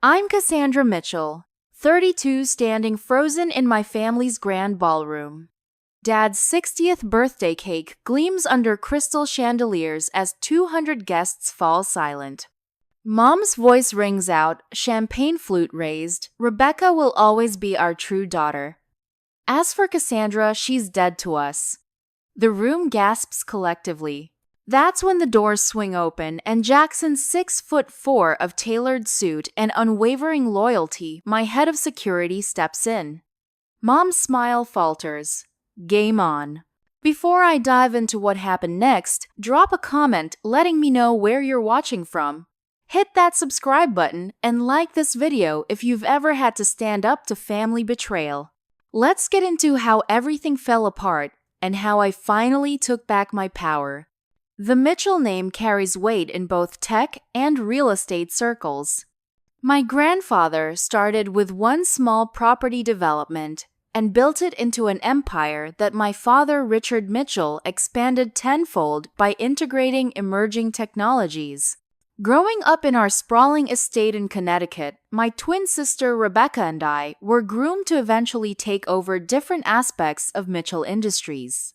I'm Cassandra Mitchell, 32, standing frozen in my family's grand ballroom. Dad's 60th birthday cake gleams under crystal chandeliers as 200 guests fall silent. Mom's voice rings out, champagne flute raised. Rebecca will always be our true daughter. As for Cassandra, she's dead to us. The room gasps collectively. That's when the doors swing open and Jackson's 6'4" of tailored suit and unwavering loyalty, my head of security, steps in. Mom's smile falters. Game on. Before I dive into what happened next, drop a comment letting me know where you're watching from. Hit that subscribe button and like this video if you've ever had to stand up to family betrayal. Let's get into how everything fell apart and how I finally took back my power. The Mitchell name carries weight in both tech and real estate circles. My grandfather started with one small property development and built it into an empire that my father, Richard Mitchell, expanded tenfold by integrating emerging technologies. Growing up in our sprawling estate in Connecticut, my twin sister Rebecca and I were groomed to eventually take over different aspects of Mitchell Industries.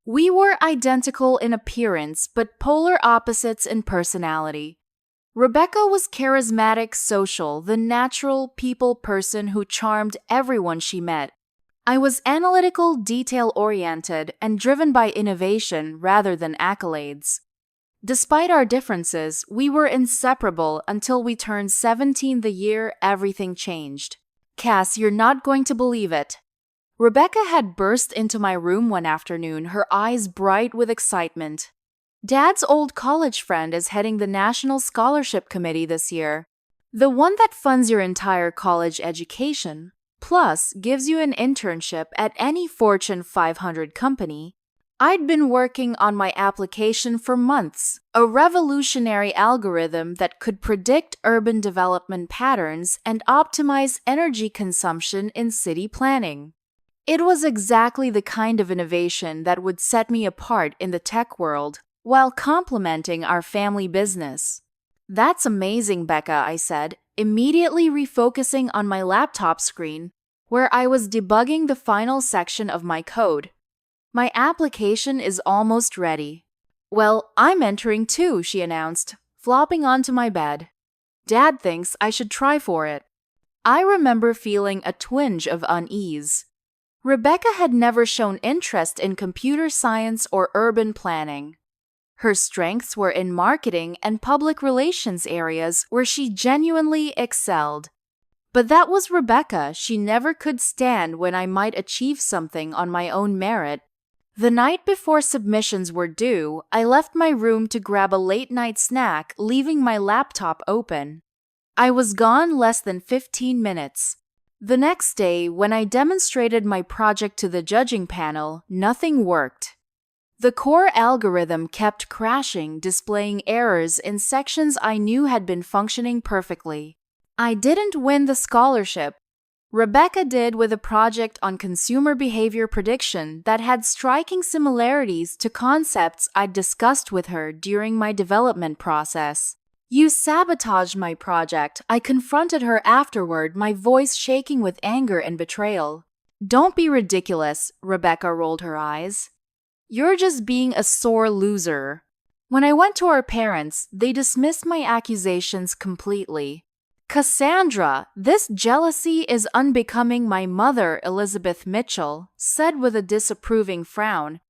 We were identical in appearance, but polar opposites in personality. Rebecca was charismatic, social, the natural people person who charmed everyone she met. I was analytical, detail-oriented, and driven by innovation rather than accolades. Despite our differences, we were inseparable until we turned 17 the year everything changed. Cass, you're not going to believe it. Rebecca had burst into my room one afternoon, her eyes bright with excitement. Dad's old college friend is heading the National Scholarship Committee this year, the one that funds your entire college education, plus gives you an internship at any Fortune 500 company. I'd been working on my application for months, a revolutionary algorithm that could predict urban development patterns and optimize energy consumption in city planning. It was exactly the kind of innovation that would set me apart in the tech world while complementing our family business. That's amazing, Becca, I said, immediately refocusing on my laptop screen where I was debugging the final section of my code. My application is almost ready. Well, I'm entering too, she announced, flopping onto my bed. Dad thinks I should try for it. I remember feeling a twinge of unease. Rebecca had never shown interest in computer science or urban planning. Her strengths were in marketing and public relations areas where she genuinely excelled. But that was Rebecca. She never could stand when I might achieve something on my own merit. The night before submissions were due, I left my room to grab a late-night snack, leaving my laptop open. I was gone less than 15 minutes. The next day, when I demonstrated my project to the judging panel, nothing worked. The core algorithm kept crashing, displaying errors in sections I knew had been functioning perfectly. I didn't win the scholarship. Rebecca did, with a project on consumer behavior prediction that had striking similarities to concepts I'd discussed with her during my development process. You sabotaged my project, I confronted her afterward, my voice shaking with anger and betrayal. Don't be ridiculous, Rebecca rolled her eyes. You're just being a sore loser. When I went to our parents, they dismissed my accusations completely. Cassandra, this jealousy is unbecoming my mother, Elizabeth Mitchell, said with a disapproving frown.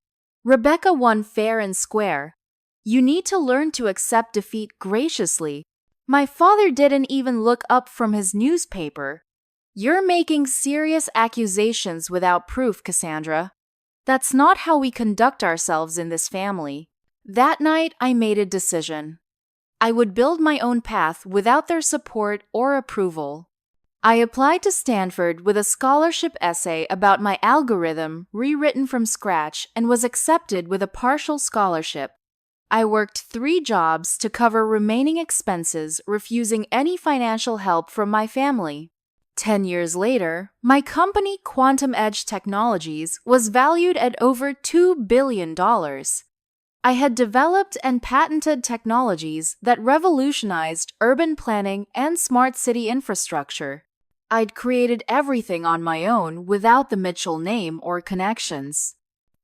Rebecca won fair and square. You need to learn to accept defeat graciously. My father didn't even look up from his newspaper. You're making serious accusations without proof, Cassandra. That's not how we conduct ourselves in this family. That night, I made a decision. I would build my own path without their support or approval. I applied to Stanford with a scholarship essay about my algorithm rewritten from scratch and was accepted with a partial scholarship. I worked 3 jobs to cover remaining expenses, refusing any financial help from my family. 10 years later, my company, Quantum Edge Technologies, was valued at over $2 billion. I had developed and patented technologies that revolutionized urban planning and smart city infrastructure. I'd created everything on my own without the Mitchell name or connections.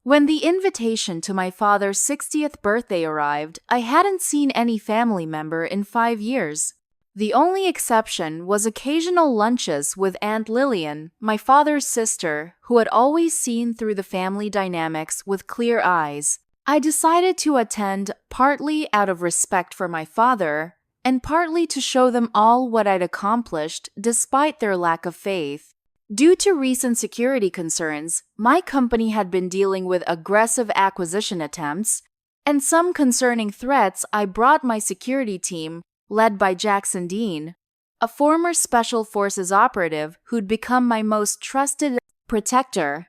When the invitation to my father's 60th birthday arrived, I hadn't seen any family member in 5 years. The only exception was occasional lunches with Aunt Lillian, my father's sister, who had always seen through the family dynamics with clear eyes. I decided to attend partly out of respect for my father, and partly to show them all what I'd accomplished despite their lack of faith. Due to recent security concerns, my company had been dealing with aggressive acquisition attempts, and some concerning threats. I brought my security team, led by Jackson Dean, a former Special Forces operative who'd become my most trusted protector.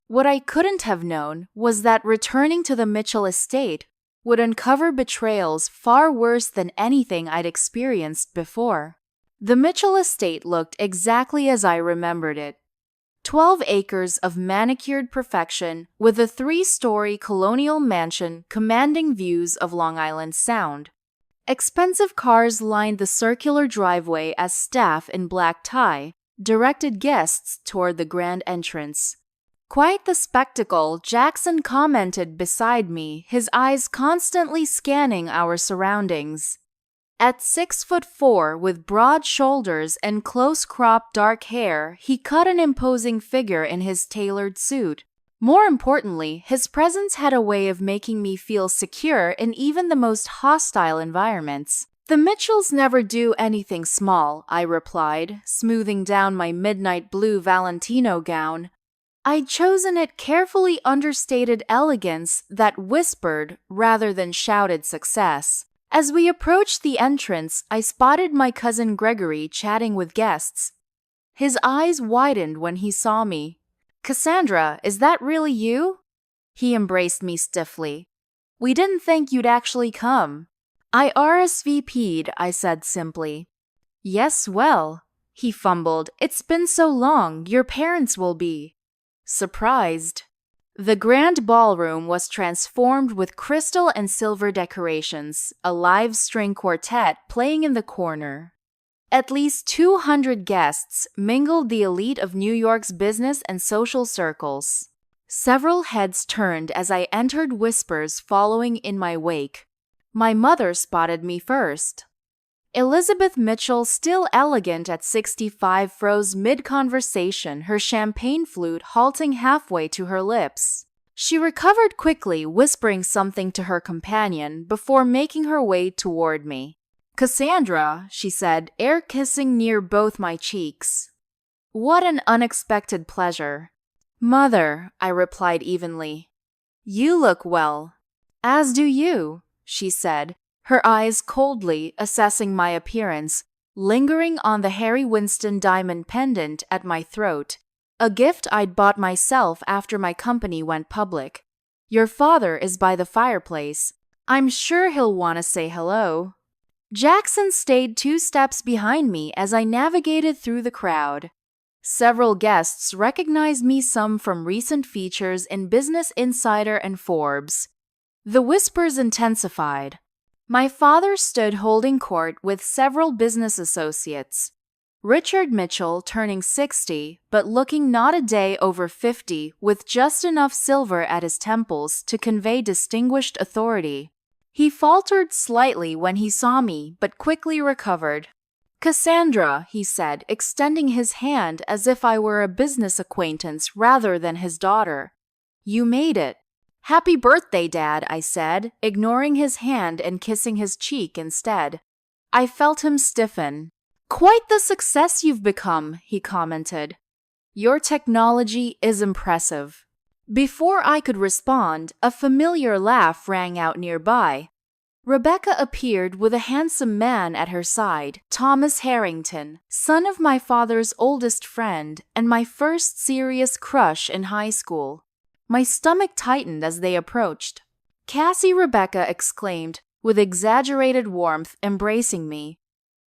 What I couldn't have known was that returning to the Mitchell estate would uncover betrayals far worse than anything I'd experienced before. The Mitchell estate looked exactly as I remembered it. 12 acres of manicured perfection with a 3-story colonial mansion commanding views of Long Island Sound. Expensive cars lined the circular driveway as staff in black tie directed guests toward the grand entrance. Quite the spectacle, Jackson commented beside me, his eyes constantly scanning our surroundings. At 6'4", with broad shoulders and close-cropped dark hair, he cut an imposing figure in his tailored suit. More importantly, his presence had a way of making me feel secure in even the most hostile environments. "The Mitchells never do anything small," I replied, smoothing down my midnight blue Valentino gown. I'd chosen it carefully understated elegance that whispered rather than shouted success. As we approached the entrance, I spotted my cousin Gregory chatting with guests. His eyes widened when he saw me. "Cassandra, is that really you?" He embraced me stiffly. "We didn't think you'd actually come." "I RSVP'd," I said simply. "Yes, well," he fumbled. "It's been so long, your parents will be surprised." The grand ballroom was transformed with crystal and silver decorations, a live string quartet playing in the corner. At least 200 guests mingled the elite of New York's business and social circles. Several heads turned as I entered, whispers following in my wake. My mother spotted me first. Elizabeth Mitchell, still elegant at 65, froze mid-conversation, her champagne flute halting halfway to her lips. She recovered quickly, whispering something to her companion before making her way toward me. "Cassandra," she said, air kissing near both my cheeks. "What an unexpected pleasure." "Mother," I replied evenly. "You look well." "As do you," she said, her eyes coldly assessing my appearance, lingering on the Harry Winston diamond pendant at my throat, a gift I'd bought myself after my company went public. "Your father is by the fireplace. I'm sure he'll want to say hello." Jackson stayed 2 steps behind me as I navigated through the crowd. Several guests recognized me, some from recent features in Business Insider and Forbes. The whispers intensified. My father stood holding court with several business associates. Richard Mitchell, turning 60, but looking not a day over 50, with just enough silver at his temples to convey distinguished authority. He faltered slightly when he saw me, but quickly recovered. "Cassandra," he said, extending his hand as if I were a business acquaintance rather than his daughter. "You made it." "Happy birthday, Dad," I said, ignoring his hand and kissing his cheek instead. I felt him stiffen. "Quite the success you've become," he commented. "Your technology is impressive." Before I could respond, a familiar laugh rang out nearby. Rebecca appeared with a handsome man at her side, Thomas Harrington, son of my father's oldest friend and my first serious crush in high school. My stomach tightened as they approached. "Cassie," Rebecca exclaimed, with exaggerated warmth, embracing me.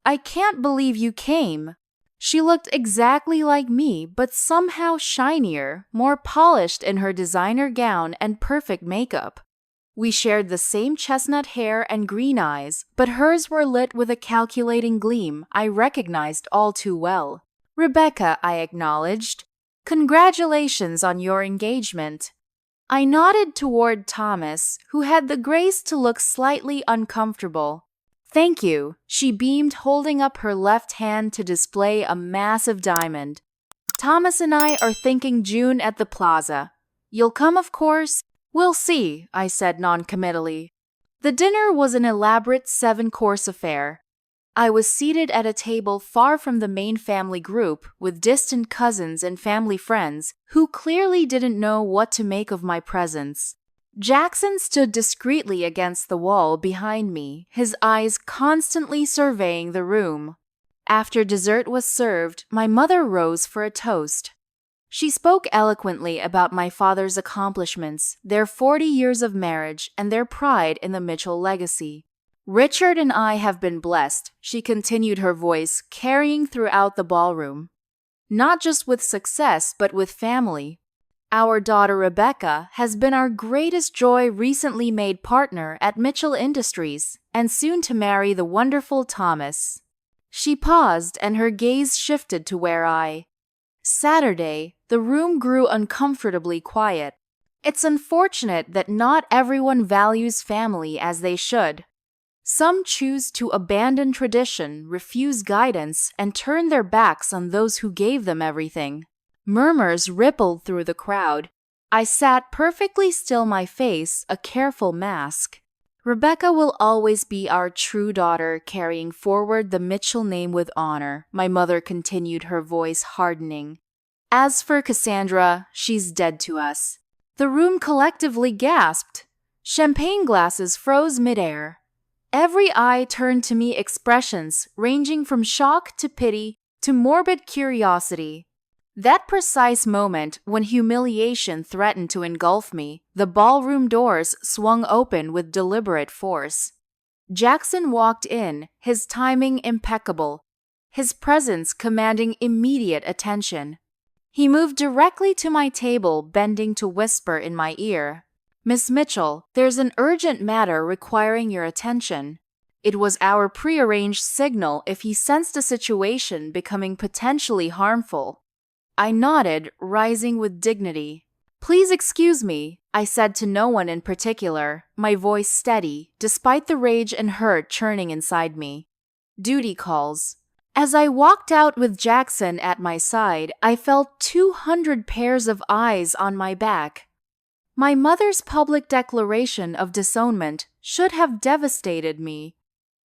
"I can't believe you came." She looked exactly like me, but somehow shinier, more polished in her designer gown and perfect makeup. We shared the same chestnut hair and green eyes, but hers were lit with a calculating gleam I recognized all too well. "Rebecca," I acknowledged. "Congratulations on your engagement." I nodded toward Thomas, who had the grace to look slightly uncomfortable. "Thank you," she beamed, holding up her left hand to display a massive diamond. "Thomas and I are thinking June at the plaza. You'll come, of course?" "We'll see," I said noncommittally. The dinner was an elaborate 7-course affair. I was seated at a table far from the main family group, with distant cousins and family friends who clearly didn't know what to make of my presence. Jackson stood discreetly against the wall behind me, his eyes constantly surveying the room. After dessert was served, my mother rose for a toast. She spoke eloquently about my father's accomplishments, their 40 years of marriage, and their pride in the Mitchell legacy. "Richard and I have been blessed," she continued, her voice carrying throughout the ballroom. "Not just with success, but with family. Our daughter Rebecca has been our greatest joy, recently made partner at Mitchell Industries, and soon to marry the wonderful Thomas." She paused, and her gaze shifted to where I. Saturday, the room grew uncomfortably quiet. It's unfortunate that not everyone values family as they should. Some choose to abandon tradition, refuse guidance, and turn their backs on those who gave them everything. Murmurs rippled through the crowd. I sat perfectly still, my face a careful mask. "Rebecca will always be our true daughter, carrying forward the Mitchell name with honor," my mother continued, her voice hardening. "As for Cassandra, she's dead to us." The room collectively gasped. Champagne glasses froze midair. Every eye turned to me, expressions ranging from shock to pity to morbid curiosity. That precise moment when humiliation threatened to engulf me, the ballroom doors swung open with deliberate force. Jackson walked in, his timing impeccable, his presence commanding immediate attention. He moved directly to my table, bending to whisper in my ear, "Miss Mitchell, there's an urgent matter requiring your attention." It was our prearranged signal if he sensed a situation becoming potentially harmful. I nodded, rising with dignity. "Please excuse me," I said to no one in particular, my voice steady, despite the rage and hurt churning inside me. "Duty calls." As I walked out with Jackson at my side, I felt 200 pairs of eyes on my back. My mother's public declaration of disownment should have devastated me.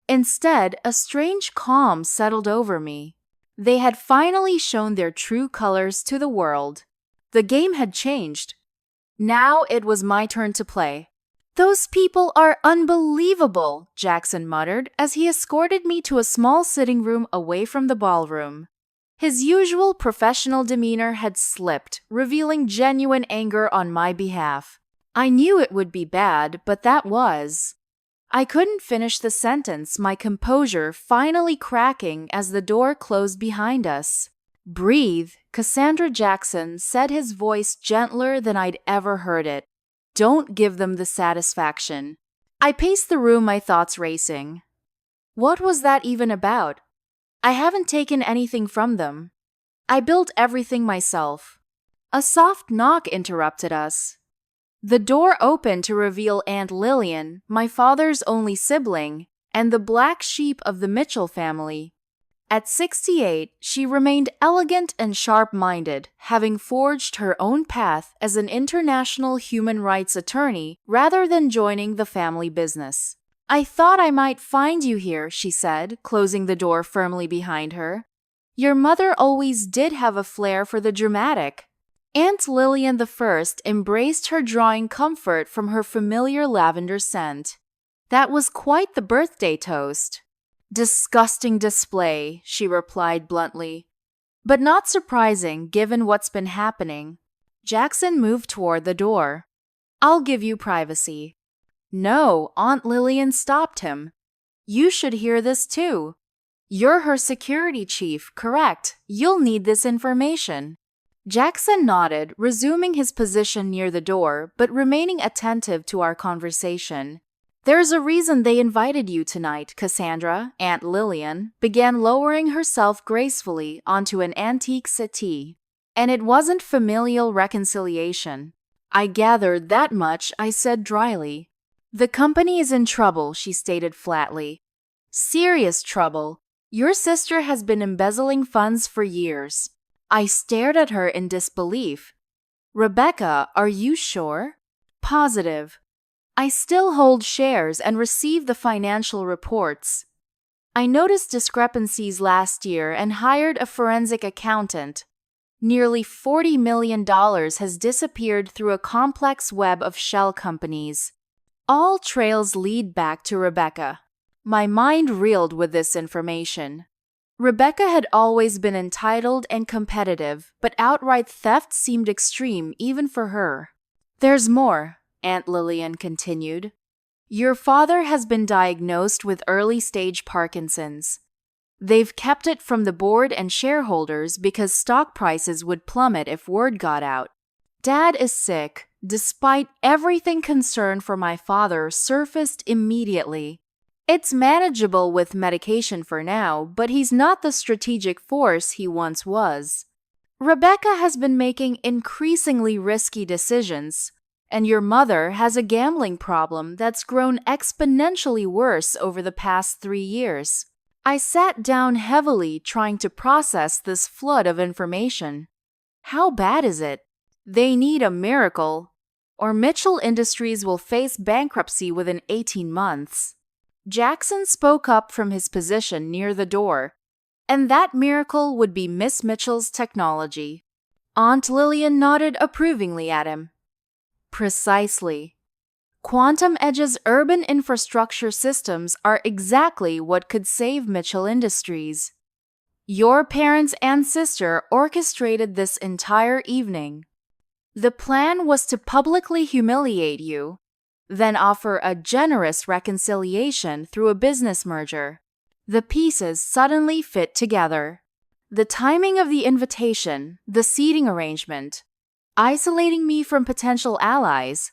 Instead, a strange calm settled over me. They had finally shown their true colors to the world. The game had changed. Now it was my turn to play. "Those people are unbelievable," Jackson muttered as he escorted me to a small sitting room away from the ballroom. His usual professional demeanor had slipped, revealing genuine anger on my behalf. I knew it would be bad, but that was. I couldn't finish the sentence, my composure finally cracking as the door closed behind us. "Breathe," Cassandra Jackson said, his voice gentler than I'd ever heard it. "Don't give them the satisfaction." I paced the room, my thoughts racing. What was that even about? I haven't taken anything from them. I built everything myself. A soft knock interrupted us. The door opened to reveal Aunt Lillian, my father's only sibling, and the black sheep of the Mitchell family. At 68, she remained elegant and sharp-minded, having forged her own path as an international human rights attorney rather than joining the family business. "I thought I might find you here," she said, closing the door firmly behind her. "Your mother always did have a flair for the dramatic." Aunt Lillian the First embraced her, drawing comfort from her familiar lavender scent. "That was quite the birthday toast." "Disgusting display," she replied bluntly. But not surprising, given what's been happening. Jackson moved toward the door. "I'll give you privacy." "No," Aunt Lillian stopped him. "You should hear this too. You're her security chief, correct? You'll need this information." Jackson nodded, resuming his position near the door, but remaining attentive to our conversation. There's a reason they invited you tonight, Cassandra. Aunt Lillian began lowering herself gracefully onto an antique settee. And it wasn't familial reconciliation. I gathered that much, I said dryly. The company is in trouble, she stated flatly. Serious trouble. Your sister has been embezzling funds for years. I stared at her in disbelief. Rebecca, are you sure? Positive. I still hold shares and receive the financial reports. I noticed discrepancies last year and hired a forensic accountant. Nearly $40 million has disappeared through a complex web of shell companies. All trails lead back to Rebecca. My mind reeled with this information. Rebecca had always been entitled and competitive, but outright theft seemed extreme even for her. There's more, Aunt Lillian continued. Your father has been diagnosed with early-stage Parkinson's. They've kept it from the board and shareholders because stock prices would plummet if word got out. Dad is sick. Despite everything, concern for my father surfaced immediately. It's manageable with medication for now, but he's not the strategic force he once was. Rebecca has been making increasingly risky decisions, and your mother has a gambling problem that's grown exponentially worse over the past 3 years. I sat down heavily trying to process this flood of information. How bad is it? They need a miracle, or Mitchell Industries will face bankruptcy within 18 months. Jackson spoke up from his position near the door, and that miracle would be Miss Mitchell's technology. Aunt Lillian nodded approvingly at him. Precisely. Quantum Edge's urban infrastructure systems are exactly what could save Mitchell Industries. Your parents and sister orchestrated this entire evening. The plan was to publicly humiliate you, then offer a generous reconciliation through a business merger. The pieces suddenly fit together. The timing of the invitation, the seating arrangement, isolating me from potential allies,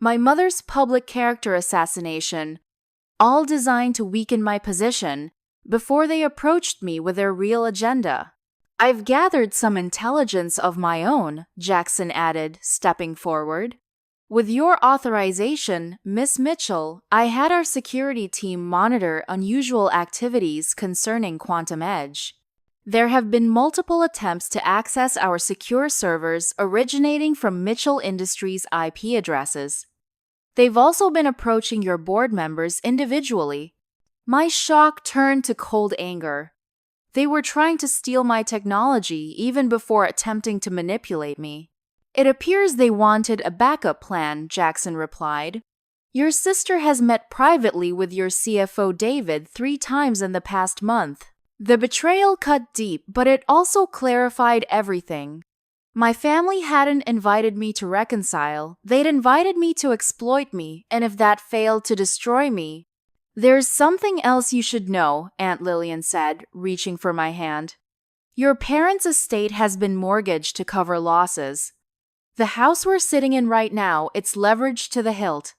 my mother's public character assassination, all designed to weaken my position before they approached me with their real agenda. I've gathered some intelligence of my own, Jackson added, stepping forward. With your authorization, Miss Mitchell, I had our security team monitor unusual activities concerning Quantum Edge. There have been multiple attempts to access our secure servers originating from Mitchell Industries' IP addresses. They've also been approaching your board members individually. My shock turned to cold anger. They were trying to steal my technology even before attempting to manipulate me. It appears they wanted a backup plan, Jackson replied. Your sister has met privately with your CFO David 3 times in the past month. The betrayal cut deep, but it also clarified everything. My family hadn't invited me to reconcile. They'd invited me to exploit me, and if that failed, to destroy me. There's something else you should know, Aunt Lillian said, reaching for my hand. Your parents' estate has been mortgaged to cover losses. The house we're sitting in right now, it's leveraged to the hilt.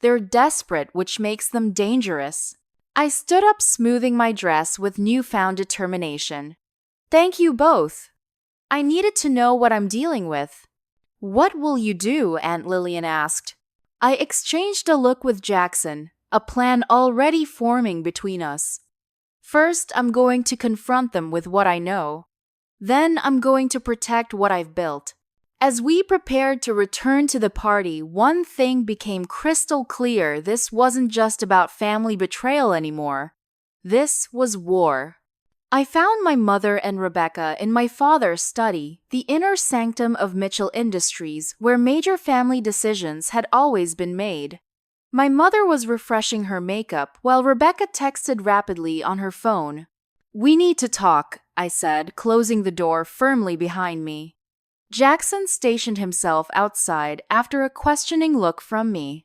They're desperate, which makes them dangerous. I stood up, smoothing my dress with newfound determination. Thank you both. I needed to know what I'm dealing with. What will you do? Aunt Lillian asked. I exchanged a look with Jackson, a plan already forming between us. First, I'm going to confront them with what I know. Then I'm going to protect what I've built. As we prepared to return to the party, one thing became crystal clear. This wasn't just about family betrayal anymore. This was war. I found my mother and Rebecca in my father's study, the inner sanctum of Mitchell Industries, where major family decisions had always been made. My mother was refreshing her makeup while Rebecca texted rapidly on her phone. We need to talk, I said, closing the door firmly behind me. Jackson stationed himself outside after a questioning look from me.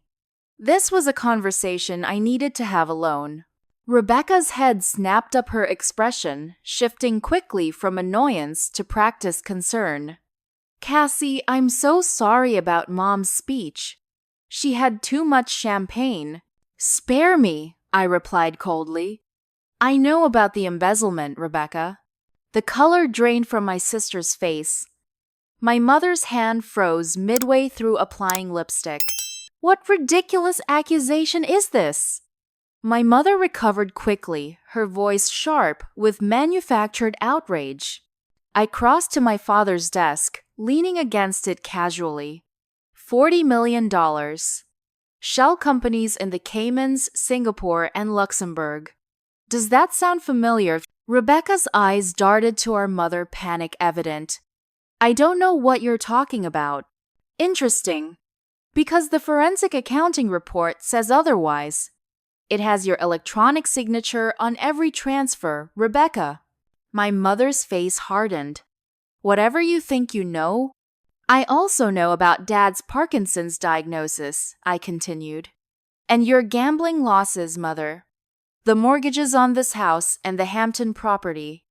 This was a conversation I needed to have alone. Rebecca's head snapped up, her expression shifting quickly from annoyance to practiced concern. Cassie, I'm so sorry about Mom's speech. She had too much champagne. Spare me, I replied coldly. I know about the embezzlement, Rebecca. The color drained from my sister's face. My mother's hand froze midway through applying lipstick. What ridiculous accusation is this? My mother recovered quickly, her voice sharp with manufactured outrage. I crossed to my father's desk, leaning against it casually. $40 million. Shell companies in the Caymans, Singapore, and Luxembourg. Does that sound familiar? Rebecca's eyes darted to our mother, panic evident. I don't know what you're talking about. Interesting. Because the forensic accounting report says otherwise. It has your electronic signature on every transfer, Rebecca. My mother's face hardened. Whatever you think you know, I also know about Dad's Parkinson's diagnosis, I continued. And your gambling losses, Mother. The mortgages on this house and the Hampton property.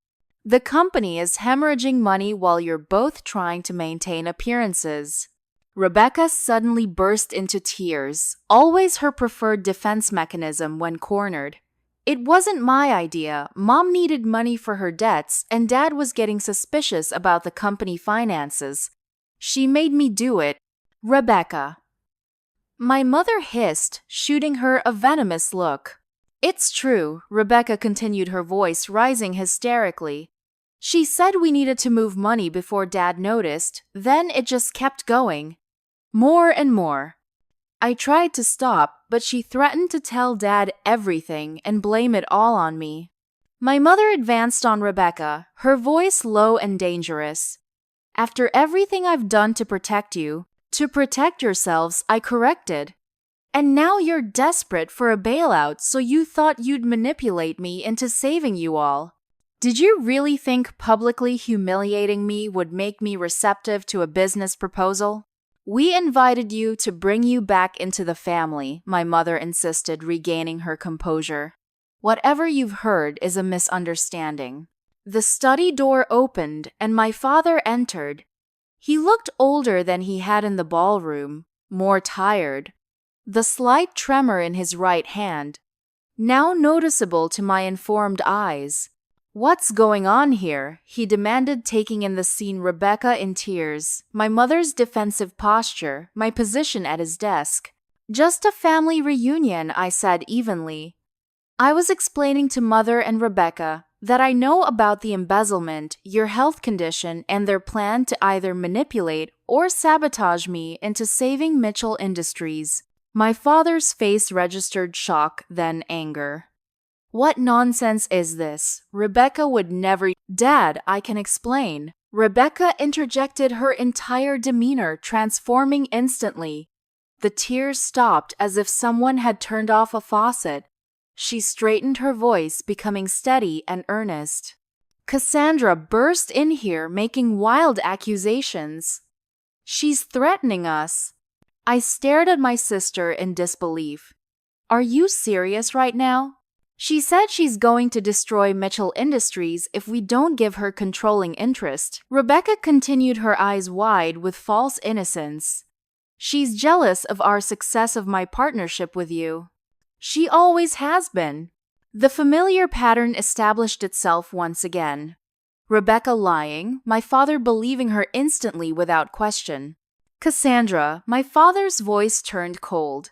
The company is hemorrhaging money while you're both trying to maintain appearances. Rebecca suddenly burst into tears, always her preferred defense mechanism when cornered. It wasn't my idea. Mom needed money for her debts, and Dad was getting suspicious about the company finances. She made me do it. Rebecca. My mother hissed, shooting her a venomous look. It's true, Rebecca continued, her voice rising hysterically. She said we needed to move money before Dad noticed, then it just kept going. More and more. I tried to stop, but she threatened to tell Dad everything and blame it all on me. My mother advanced on Rebecca, her voice low and dangerous. After everything I've done to protect you, to protect yourselves, I corrected. And now you're desperate for a bailout, so you thought you'd manipulate me into saving you all. Did you really think publicly humiliating me would make me receptive to a business proposal? We invited you to bring you back into the family, my mother insisted, regaining her composure. Whatever you've heard is a misunderstanding. The study door opened and my father entered. He looked older than he had in the ballroom, more tired. The slight tremor in his right hand, now noticeable to my informed eyes. What's going on here? He demanded, taking in the scene, Rebecca in tears, my mother's defensive posture, my position at his desk. Just a family reunion, I said evenly. I was explaining to Mother and Rebecca that I know about the embezzlement, your health condition, and their plan to either manipulate or sabotage me into saving Mitchell Industries. My father's face registered shock, then anger. What nonsense is this? Rebecca would never— Dad, I can explain. Rebecca interjected, her entire demeanor transforming instantly. The tears stopped as if someone had turned off a faucet. She straightened her voice, becoming steady and earnest. Cassandra burst in here, making wild accusations. She's threatening us. I stared at my sister in disbelief. Are you serious right now? She said she's going to destroy Mitchell Industries if we don't give her controlling interest. Rebecca continued, her eyes wide with false innocence. She's jealous of our success of my partnership with you. She always has been. The familiar pattern established itself once again. Rebecca lying, my father believing her instantly without question. Cassandra, my father's voice turned cold.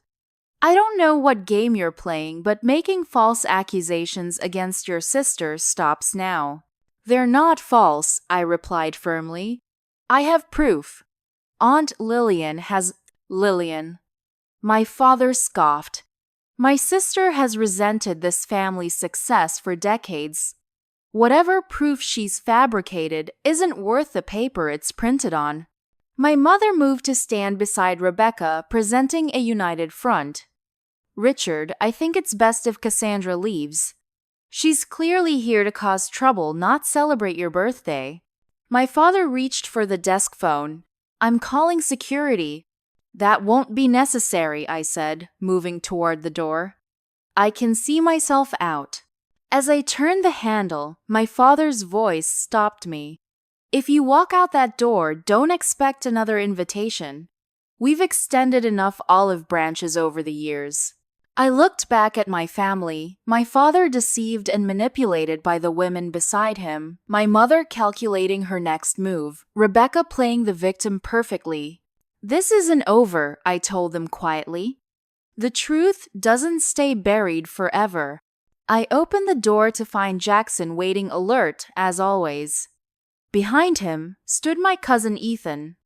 I don't know what game you're playing, but making false accusations against your sister stops now. They're not false, I replied firmly. I have proof. Aunt Lillian has— Lillian. My father scoffed. My sister has resented this family's success for decades. Whatever proof she's fabricated isn't worth the paper it's printed on. My mother moved to stand beside Rebecca, presenting a united front. Richard, I think it's best if Cassandra leaves. She's clearly here to cause trouble, not celebrate your birthday. My father reached for the desk phone. I'm calling security. That won't be necessary, I said, moving toward the door. I can see myself out. As I turned the handle, my father's voice stopped me. If you walk out that door, don't expect another invitation. We've extended enough olive branches over the years. I looked back at my family, my father deceived and manipulated by the women beside him, my mother calculating her next move, Rebecca playing the victim perfectly. This isn't over, I told them quietly. The truth doesn't stay buried forever. I opened the door to find Jackson waiting alert, as always. Behind him stood my cousin Ethan,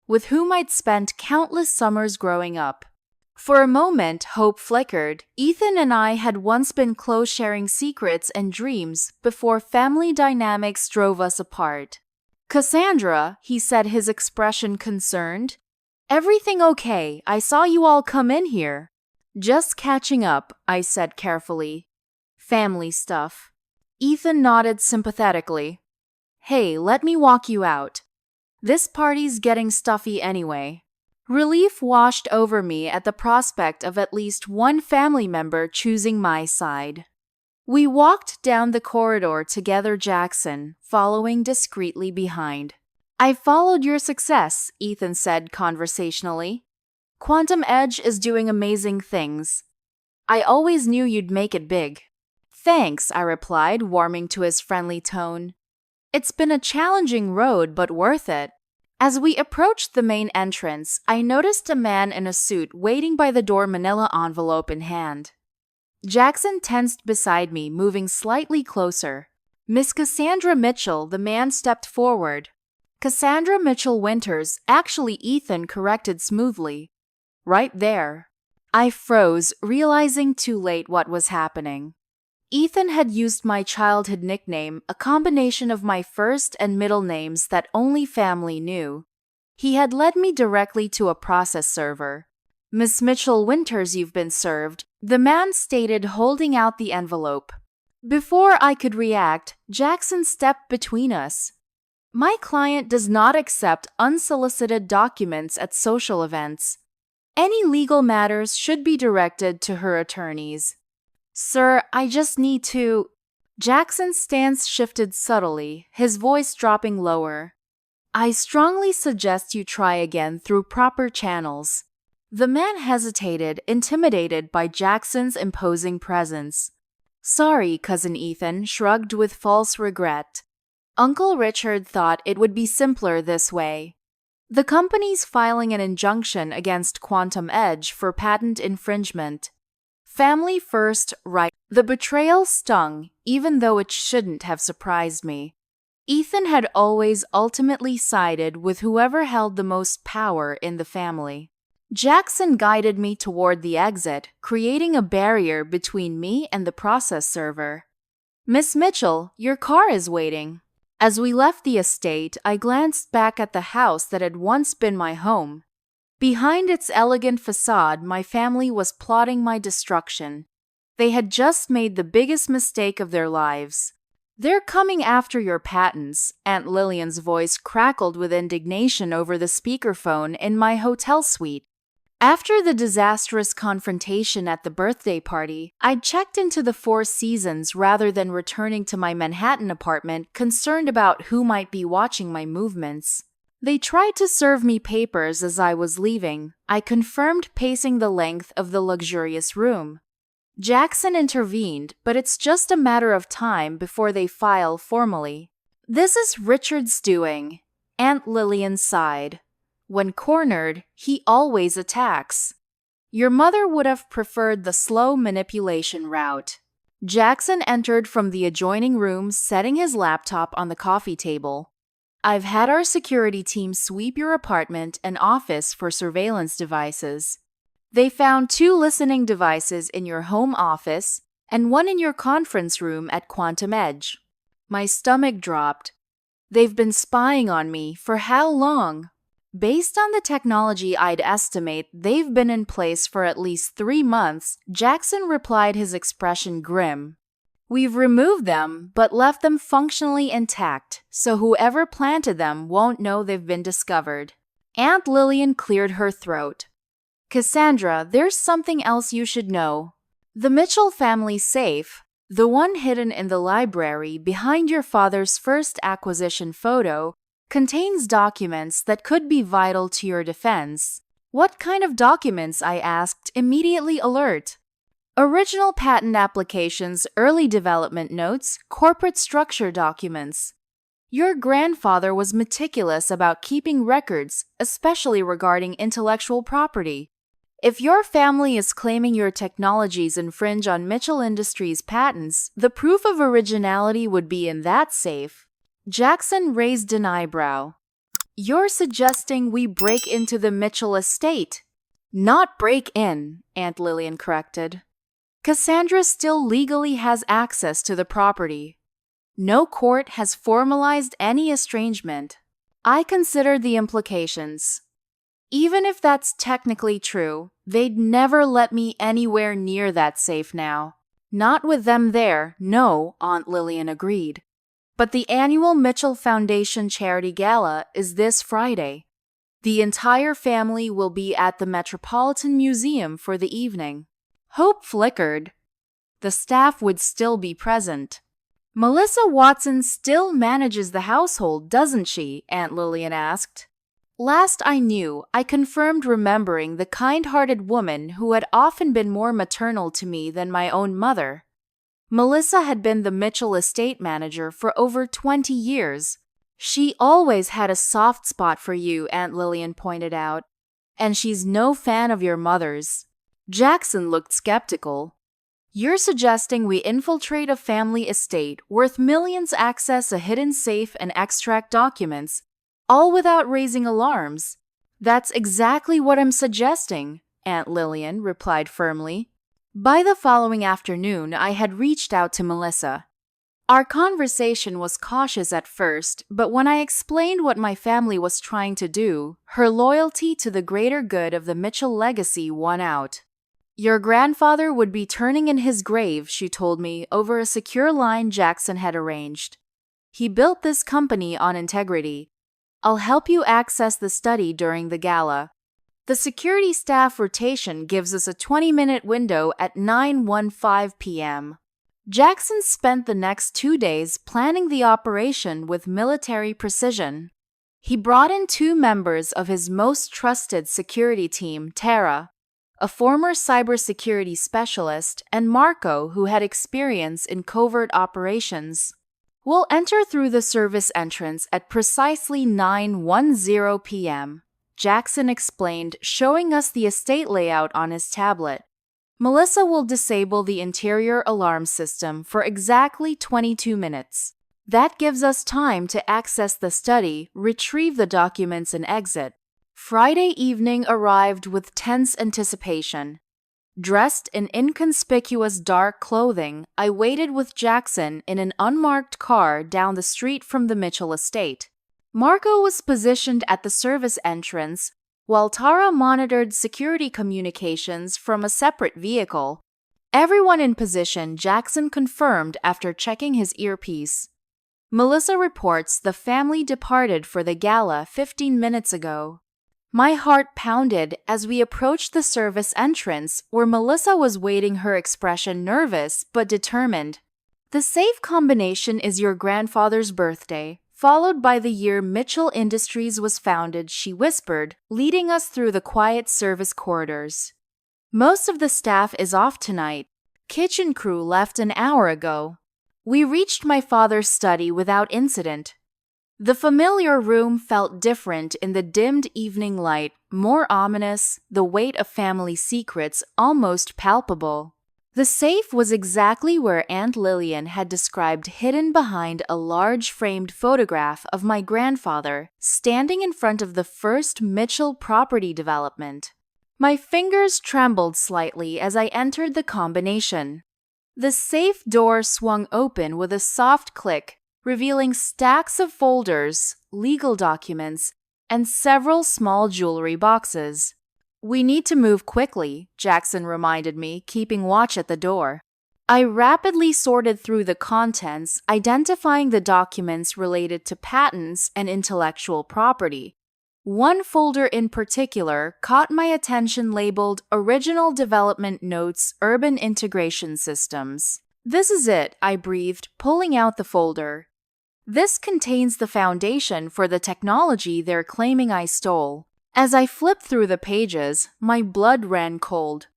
with whom I'd spent countless summers growing up. For a moment, hope flickered. Ethan and I had once been close, sharing secrets and dreams before family dynamics drove us apart. "Cassandra," he said, his expression concerned. "Everything okay? I saw you all come in here." "Just catching up," I said carefully. "Family stuff." Ethan nodded sympathetically. "Hey, let me walk you out. This party's getting stuffy anyway." Relief washed over me at the prospect of at least one family member choosing my side. We walked down the corridor together, Jackson following discreetly behind. "I've followed your success," Ethan said conversationally. "Quantum Edge is doing amazing things. I always knew you'd make it big." "Thanks," I replied, warming to his friendly tone. "It's been a challenging road, but worth it." As we approached the main entrance, I noticed a man in a suit waiting by the door, manila envelope in hand. Jackson tensed beside me, moving slightly closer. "Miss Cassandra Mitchell," the man stepped forward. "Cassandra Mitchell Winters," actually, Ethan corrected smoothly. "Right there." I froze, realizing too late what was happening. Ethan had used my childhood nickname, a combination of my first and middle names that only family knew. He had led me directly to a process server. "Miss Mitchell Winters, you've been served," the man stated, holding out the envelope. Before I could react, Jackson stepped between us. "My client does not accept unsolicited documents at social events. Any legal matters should be directed to her attorneys." "Sir, I just need to—" Jackson's stance shifted subtly, his voice dropping lower. "I strongly suggest you try again through proper channels." The man hesitated, intimidated by Jackson's imposing presence. "Sorry," Cousin Ethan shrugged with false regret. "Uncle Richard thought it would be simpler this way. The company's filing an injunction against Quantum Edge for patent infringement. Family first, right?" The betrayal stung, even though it shouldn't have surprised me. Ethan had always ultimately sided with whoever held the most power in the family. Jackson guided me toward the exit, creating a barrier between me and the process server. "Miss Mitchell, your car is waiting." As we left the estate, I glanced back at the house that had once been my home. Behind its elegant facade, my family was plotting my destruction. They had just made the biggest mistake of their lives. "They're coming after your patents," Aunt Lillian's voice crackled with indignation over the speakerphone in my hotel suite. After the disastrous confrontation at the birthday party, I'd checked into the Four Seasons rather than returning to my Manhattan apartment, concerned about who might be watching my movements. They tried to serve me papers as I was leaving, I confirmed, pacing the length of the luxurious room. Jackson intervened, but it's just a matter of time before they file formally. "This is Richard's doing," Aunt Lillian sighed. "When cornered, he always attacks. Your mother would have preferred the slow manipulation route." Jackson entered from the adjoining room, setting his laptop on the coffee table. "I've had our security team sweep your apartment and office for surveillance devices. They found 2 listening devices in your home office and 1 in your conference room at Quantum Edge." My stomach dropped. "They've been spying on me for how long?" "Based on the technology, I'd estimate they've been in place for at least 3 months, Jackson replied, his expression grim. "We've removed them, but left them functionally intact, so whoever planted them won't know they've been discovered." Aunt Lillian cleared her throat. "Cassandra, there's something else you should know. The Mitchell family safe, the one hidden in the library behind your father's first acquisition photo, contains documents that could be vital to your defense. What kind of documents? I asked, immediately alert. Original patent applications, early development notes, corporate structure documents. Your grandfather was meticulous about keeping records, especially regarding intellectual property. If your family is claiming your technologies infringe on Mitchell Industries' patents, the proof of originality would be in that safe. Jackson raised an eyebrow. You're suggesting we break into the Mitchell estate? Not break in, Aunt Lillian corrected. Cassandra still legally has access to the property. No court has formalized any estrangement. I considered the implications. Even if that's technically true, they'd never let me anywhere near that safe now. Not with them there, no, Aunt Lillian agreed. But the annual Mitchell Foundation Charity Gala is this Friday. The entire family will be at the Metropolitan Museum for the evening. Hope flickered. The staff would still be present. Melissa Watson still manages the household, doesn't she? Aunt Lillian asked. Last I knew, I confirmed, remembering the kind-hearted woman who had often been more maternal to me than my own mother. Melissa had been the Mitchell estate manager for over 20 years. She always had a soft spot for you, Aunt Lillian pointed out. And she's no fan of your mother's. Jackson looked skeptical. You're suggesting we infiltrate a family estate worth millions, access a hidden safe, and extract documents, all without raising alarms? That's exactly what I'm suggesting, Aunt Lillian replied firmly. By the following afternoon, I had reached out to Melissa. Our conversation was cautious at first, but when I explained what my family was trying to do, her loyalty to the greater good of the Mitchell legacy won out. Your grandfather would be turning in his grave, she told me, over a secure line Jackson had arranged. He built this company on integrity. I'll help you access the study during the gala. The security staff rotation gives us a 20-minute window at 9:15 p.m. Jackson spent the next 2 days planning the operation with military precision. He brought in 2 members of his most trusted security team, Tara, a former cybersecurity specialist, and Marco, who had experience in covert operations. We'll enter through the service entrance at precisely 9:10 p.m., Jackson explained, showing us the estate layout on his tablet. Melissa will disable the interior alarm system for exactly 22 minutes. That gives us time to access the study, retrieve the documents, and exit. Friday evening arrived with tense anticipation. Dressed in inconspicuous dark clothing, I waited with Jackson in an unmarked car down the street from the Mitchell estate. Marco was positioned at the service entrance, while Tara monitored security communications from a separate vehicle. Everyone in position, Jackson confirmed after checking his earpiece. Melissa reports the family departed for the gala 15 minutes ago. My heart pounded as we approached the service entrance, where Melissa was waiting, her expression nervous but determined. The safe combination is your grandfather's birthday, followed by the year Mitchell Industries was founded, she whispered, leading us through the quiet service corridors. Most of the staff is off tonight. Kitchen crew left an hour ago. We reached my father's study without incident. The familiar room felt different in the dimmed evening light, more ominous, the weight of family secrets almost palpable. The safe was exactly where Aunt Lillian had described, hidden behind a large framed photograph of my grandfather standing in front of the first Mitchell property development. My fingers trembled slightly as I entered the combination. The safe door swung open with a soft click, revealing stacks of folders, legal documents, and several small jewelry boxes. We need to move quickly, Jackson reminded me, keeping watch at the door. I rapidly sorted through the contents, identifying the documents related to patents and intellectual property. One folder in particular caught my attention, labeled Original Development Notes, Urban Integration Systems. This is it, I breathed, pulling out the folder. This contains the foundation for the technology they're claiming I stole. As I flipped through the pages, my blood ran cold.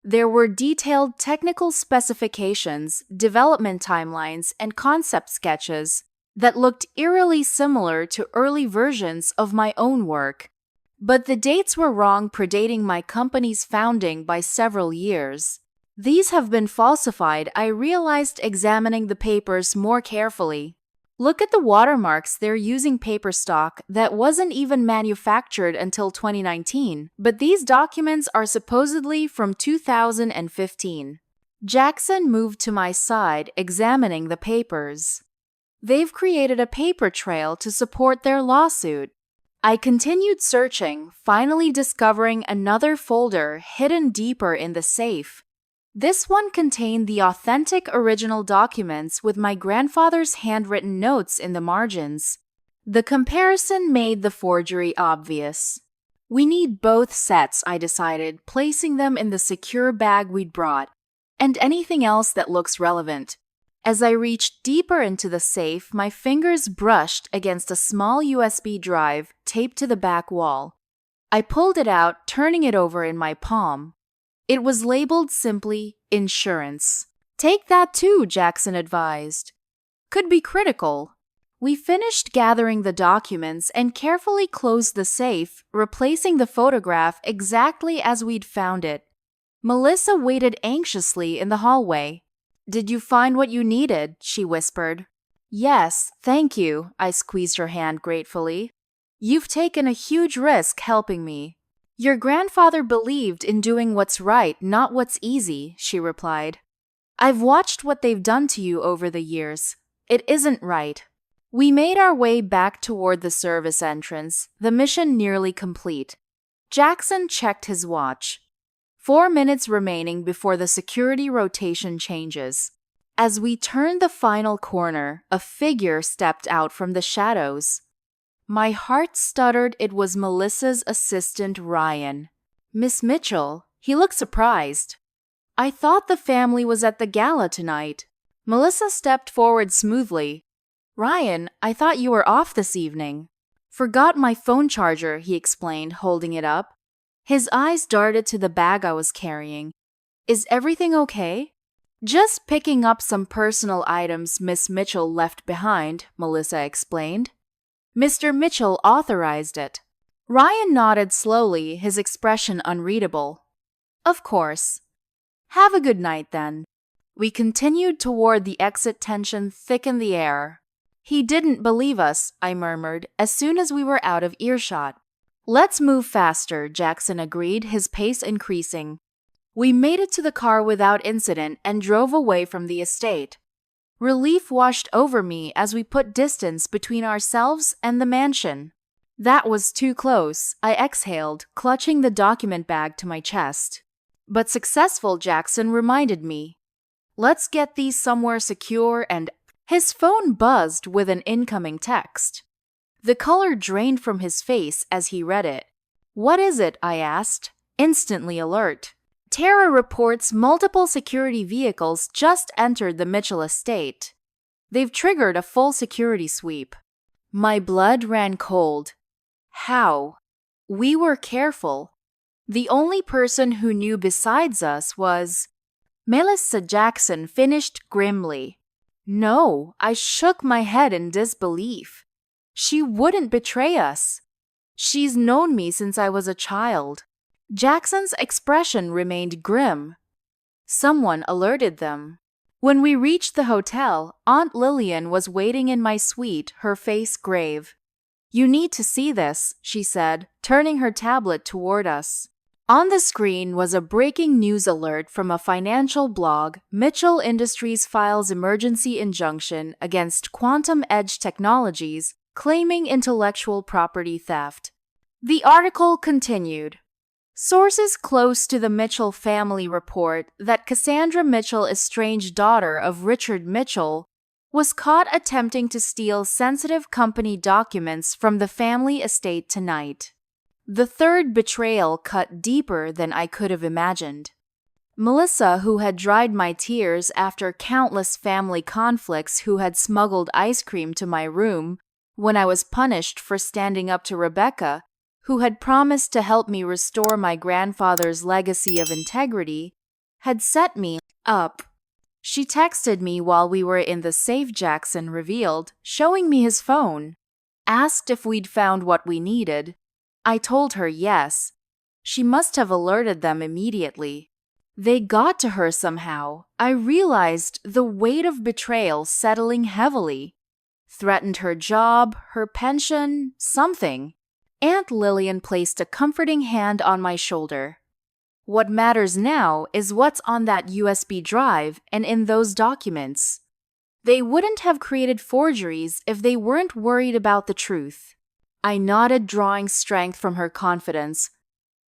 There were detailed technical specifications, development timelines, and concept sketches that looked eerily similar to early versions of my own work. But the dates were wrong, predating my company's founding by several years. These have been falsified, I realized examining the papers more carefully. Look at the watermarks, they're using paper stock that wasn't even manufactured until 2019, but these documents are supposedly from 2015. Jackson moved to my side, examining the papers. They've created a paper trail to support their lawsuit. I continued searching, finally discovering another folder hidden deeper in the safe. This one contained the authentic original documents with my grandfather's handwritten notes in the margins. The comparison made the forgery obvious. We need both sets, I decided, placing them in the secure bag we'd brought, and anything else that looks relevant. As I reached deeper into the safe, my fingers brushed against a small USB drive taped to the back wall. I pulled it out, turning it over in my palm. It was labeled simply, insurance. Take that too, Jackson advised. Could be critical. We finished gathering the documents and carefully closed the safe, replacing the photograph exactly as we'd found it. Melissa waited anxiously in the hallway. Did you find what you needed? She whispered. Yes, thank you, I squeezed her hand gratefully. You've taken a huge risk helping me. Your grandfather believed in doing what's right, not what's easy, she replied. I've watched what they've done to you over the years. It isn't right. We made our way back toward the service entrance, the mission nearly complete. Jackson checked his watch. 4 minutes remaining before the security rotation changes. As we turned the final corner, a figure stepped out from the shadows. My heart stuttered. It was Melissa's assistant, Ryan. Miss Mitchell, he looked surprised. I thought the family was at the gala tonight. Melissa stepped forward smoothly. Ryan, I thought you were off this evening. Forgot my phone charger, he explained, holding it up. His eyes darted to the bag I was carrying. Is everything okay? Just picking up some personal items Miss Mitchell left behind, Melissa explained. Mr. Mitchell authorized it. Ryan nodded slowly, his expression unreadable. Of course. Have a good night then. We continued toward the exit, tension thick in the air. He didn't believe us, I murmured, as soon as we were out of earshot. Let's move faster, Jackson agreed, his pace increasing. We made it to the car without incident and drove away from the estate. Relief washed over me as we put distance between ourselves and the mansion. That was too close, I exhaled, clutching the document bag to my chest. But successful, Jackson reminded me. Let's get these somewhere secure and... His phone buzzed with an incoming text. The color drained from his face as he read it. What is it? I asked, instantly alert. Terra reports multiple security vehicles just entered the Mitchell estate. They've triggered a full security sweep. My blood ran cold. How? We were careful. The only person who knew besides us was... Melissa, Jackson finished grimly. No, I shook my head in disbelief. She wouldn't betray us. She's known me since I was a child. Jackson's expression remained grim. Someone alerted them. When we reached the hotel, Aunt Lillian was waiting in my suite, her face grave. You need to see this, she said, turning her tablet toward us. On the screen was a breaking news alert from a financial blog. Mitchell Industries files emergency injunction against Quantum Edge Technologies, claiming intellectual property theft. The article continued. Sources close to the Mitchell family report that Cassandra Mitchell, estranged daughter of Richard Mitchell, was caught attempting to steal sensitive company documents from the family estate tonight. The third betrayal cut deeper than I could have imagined. Melissa, who had dried my tears after countless family conflicts, who had smuggled ice cream to my room when I was punished for standing up to Rebecca, who had promised to help me restore my grandfather's legacy of integrity, had set me up. She texted me while we were in the safe Jackson revealed, showing me his phone. Asked if we'd found what we needed. I told her yes. She must have alerted them immediately. They got to her somehow. I realized the weight of betrayal settling heavily. Threatened her job, her pension, something. Aunt Lillian placed a comforting hand on my shoulder. What matters now is what's on that USB drive and in those documents. They wouldn't have created forgeries if they weren't worried about the truth. I nodded, drawing strength from her confidence.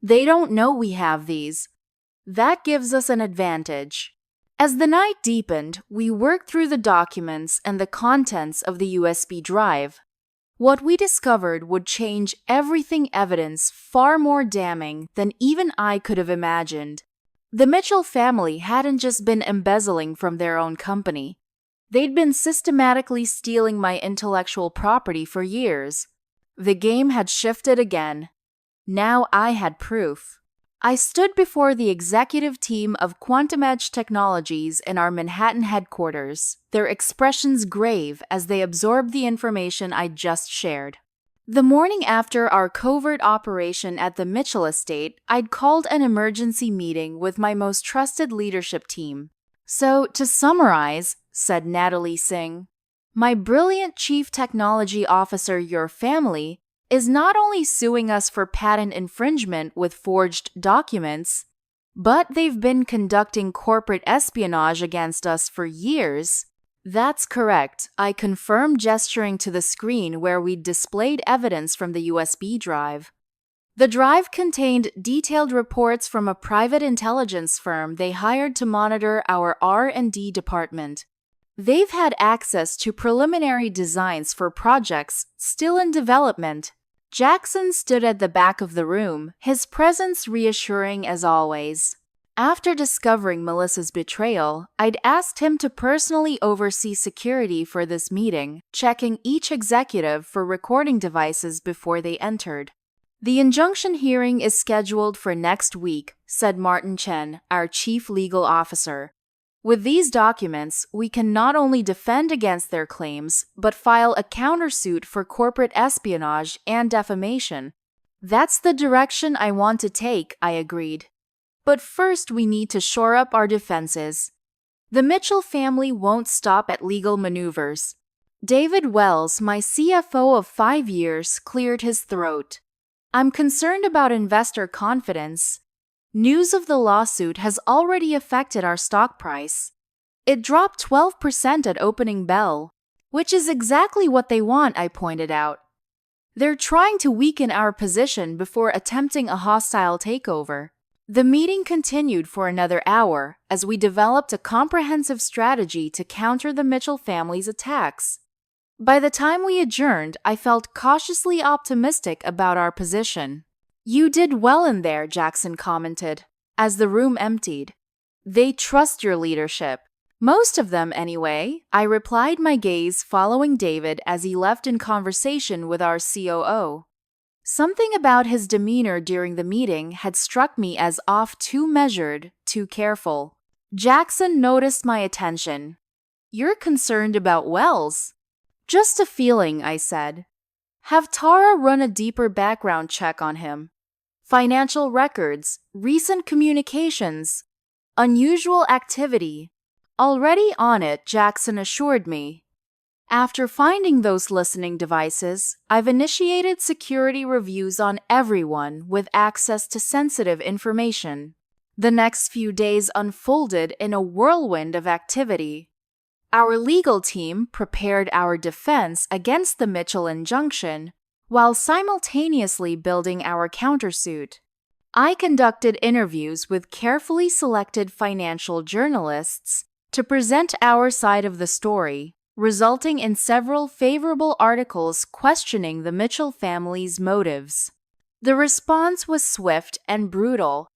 They don't know we have these. That gives us an advantage. As the night deepened, we worked through the documents and the contents of the USB drive. What we discovered would change everything, evidence far more damning than even I could have imagined. The Mitchell family hadn't just been embezzling from their own company. They'd been systematically stealing my intellectual property for years. The game had shifted again. Now I had proof. I stood before the executive team of Quantum Edge Technologies in our Manhattan headquarters, their expressions grave as they absorbed the information I'd just shared. The morning after our covert operation at the Mitchell estate, I'd called an emergency meeting with my most trusted leadership team. So, to summarize, said Natalie Singh, my brilliant chief technology officer, your family, is not only suing us for patent infringement with forged documents, but they've been conducting corporate espionage against us for years. That's correct, I confirmed, gesturing to the screen where we'd displayed evidence from the USB drive. The drive contained detailed reports from a private intelligence firm they hired to monitor our R&D department. They've had access to preliminary designs for projects still in development. Jackson stood at the back of the room, his presence reassuring as always. After discovering Melissa's betrayal, I'd asked him to personally oversee security for this meeting, checking each executive for recording devices before they entered. The injunction hearing is scheduled for next week, said Martin Chen, our chief legal officer. With these documents, we can not only defend against their claims, but file a countersuit for corporate espionage and defamation. That's the direction I want to take, I agreed. But first, we need to shore up our defenses. The Mitchell family won't stop at legal maneuvers. David Wells, my CFO of 5 years, cleared his throat. I'm concerned about investor confidence. News of the lawsuit has already affected our stock price. It dropped 12% at opening bell, which is exactly what they want, I pointed out. They're trying to weaken our position before attempting a hostile takeover. The meeting continued for another hour as we developed a comprehensive strategy to counter the Mitchell family's attacks. By the time we adjourned, I felt cautiously optimistic about our position. You did well in there, Jackson commented, as the room emptied. They trust your leadership. Most of them, anyway, I replied, my gaze following David as he left in conversation with our COO. Something about his demeanor during the meeting had struck me as off, too measured, too careful. Jackson noticed my attention. You're concerned about Wells? Just a feeling, I said. Have Tara run a deeper background check on him. Financial records, recent communications, unusual activity. Already on it, Jackson assured me. After finding those listening devices, I've initiated security reviews on everyone with access to sensitive information. The next few days unfolded in a whirlwind of activity. Our legal team prepared our defense against the Mitchell injunction while simultaneously building our countersuit. I conducted interviews with carefully selected financial journalists to present our side of the story, resulting in several favorable articles questioning the Mitchell family's motives. The response was swift and brutal.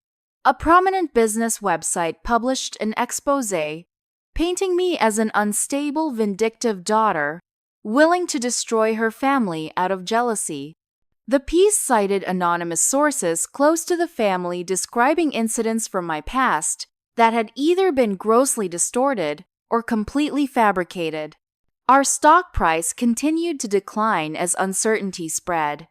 A prominent business website published an exposé painting me as an unstable, vindictive daughter, willing to destroy her family out of jealousy. The piece cited anonymous sources close to the family describing incidents from my past that had either been grossly distorted or completely fabricated. Our stock price continued to decline as uncertainty spread.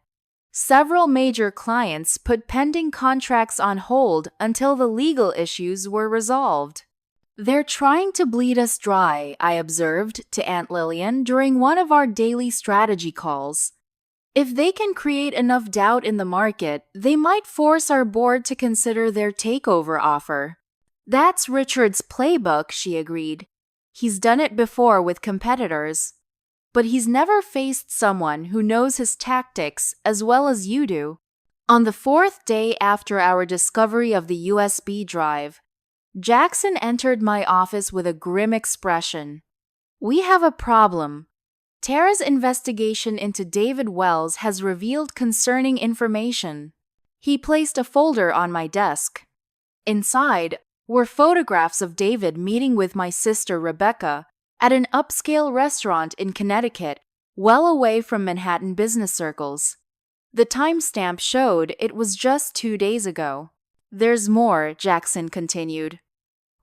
Several major clients put pending contracts on hold until the legal issues were resolved. "They're trying to bleed us dry," I observed to Aunt Lillian during one of our daily strategy calls. "If they can create enough doubt in the market, they might force our board to consider their takeover offer." "That's Richard's playbook," she agreed. "He's done it before with competitors. But he's never faced someone who knows his tactics as well as you do." On the fourth day after our discovery of the USB drive, Jackson entered my office with a grim expression. "We have a problem. Tara's investigation into David Wells has revealed concerning information." He placed a folder on my desk. Inside were photographs of David meeting with my sister Rebecca at an upscale restaurant in Connecticut, well away from Manhattan business circles. The timestamp showed it was just 2 days ago. "There's more," Jackson continued.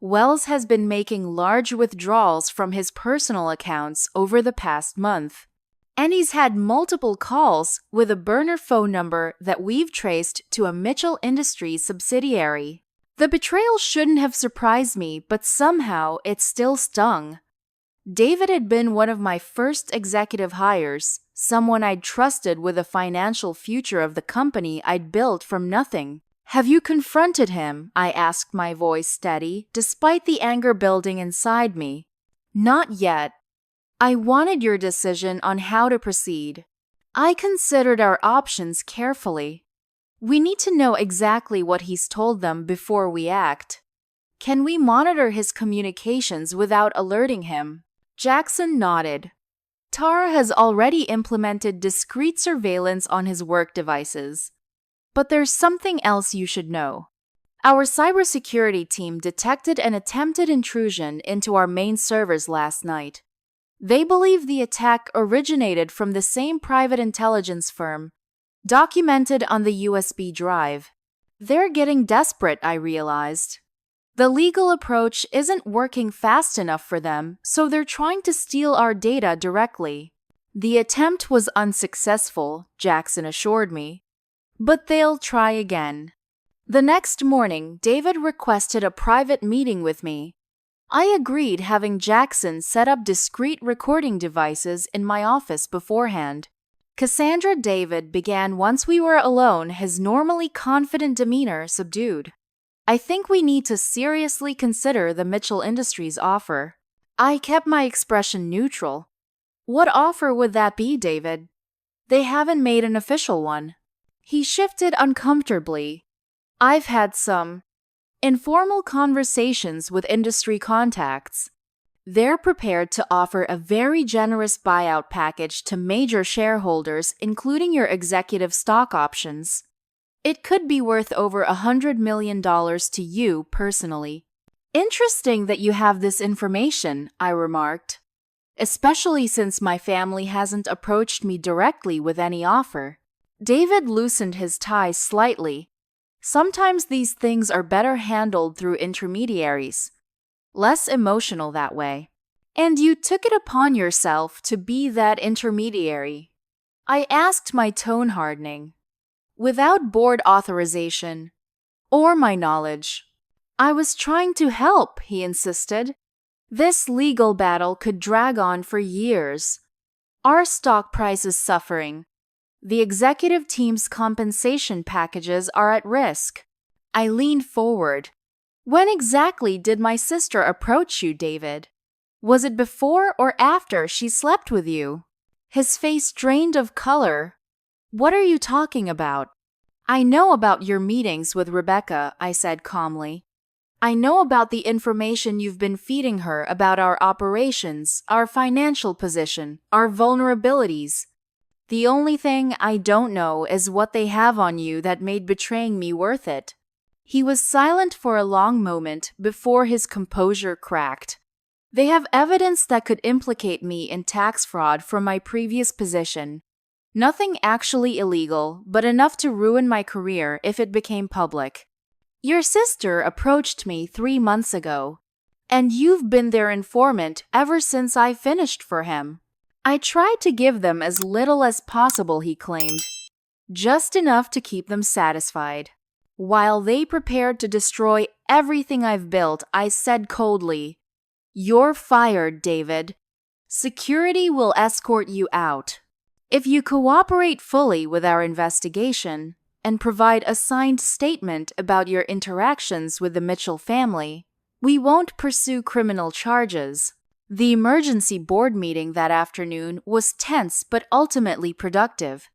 "Wells has been making large withdrawals from his personal accounts over the past month. And he's had multiple calls with a burner phone number that we've traced to a Mitchell Industries subsidiary." The betrayal shouldn't have surprised me, but somehow it still stung. David had been one of my first executive hires, someone I'd trusted with the financial future of the company I'd built from nothing. "Have you confronted him?" I asked, my voice steady, despite the anger building inside me. "Not yet. I wanted your decision on how to proceed. I considered our options carefully. We need to know exactly what he's told them before we act. Can we monitor his communications without alerting him?" Jackson nodded. "Tara has already implemented discreet surveillance on his work devices. But there's something else you should know. Our cybersecurity team detected an attempted intrusion into our main servers last night. They believe the attack originated from the same private intelligence firm, documented on the USB drive. They're getting desperate," I realized. "The legal approach isn't working fast enough for them, so they're trying to steal our data directly." "The attempt was unsuccessful," Jackson assured me. "But they'll try again." The next morning, David requested a private meeting with me. I agreed, having Jackson set up discrete recording devices in my office beforehand. Cassandra David began once we were alone, his normally confident demeanor subdued. "I think we need to seriously consider the Mitchell Industries offer." I kept my expression neutral. "What offer would that be, David?" "They haven't made an official one." He shifted uncomfortably. "I've had some informal conversations with industry contacts. They're prepared to offer a very generous buyout package to major shareholders, including your executive stock options. It could be worth over $100 million to you personally." "Interesting that you have this information," I remarked, "especially since my family hasn't approached me directly with any offer." David loosened his tie slightly. "Sometimes these things are better handled through intermediaries. Less emotional that way." "And you took it upon yourself to be that intermediary?" I asked, my tone hardening. "Without board authorization or my knowledge." "I was trying to help," he insisted. "This legal battle could drag on for years. Our stock price is suffering. The executive team's compensation packages are at risk." I leaned forward. "When exactly did my sister approach you, David? Was it before or after she slept with you?" His face drained of color. "What are you talking about?" "I know about your meetings with Rebecca," I said calmly. "I know about the information you've been feeding her about our operations, our financial position, our vulnerabilities. The only thing I don't know is what they have on you that made betraying me worth it." He was silent for a long moment before his composure cracked. They have evidence that could implicate me in tax fraud from my previous position. Nothing actually illegal, but enough to ruin my career if it became public. Your sister approached me 3 months ago, and you've been their informant ever since I finished for him. I tried to give them as little as possible, he claimed, just enough to keep them satisfied. While they prepared to destroy everything I've built, I said coldly, "You're fired, David. Security will escort you out. If you cooperate fully with our investigation and provide a signed statement about your interactions with the Mitchell family, we won't pursue criminal charges." The emergency board meeting that afternoon was tense but ultimately productive.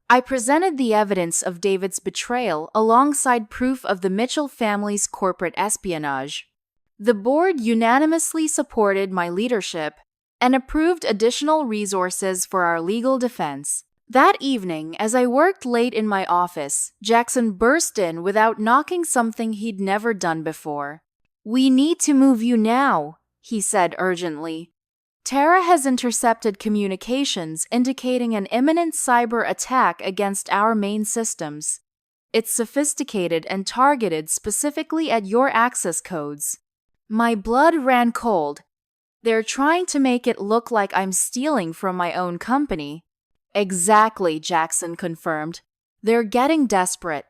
I presented the evidence of David's betrayal alongside proof of the Mitchell family's corporate espionage. The board unanimously supported my leadership and approved additional resources for our legal defense. That evening, as I worked late in my office, Jackson burst in without knocking something he'd never done before. "We need to move you now," he said urgently. "Tara has intercepted communications indicating an imminent cyber attack against our main systems. It's sophisticated and targeted specifically at your access codes." My blood ran cold. "They're trying to make it look like I'm stealing from my own company." "Exactly," Jackson confirmed. "They're getting desperate."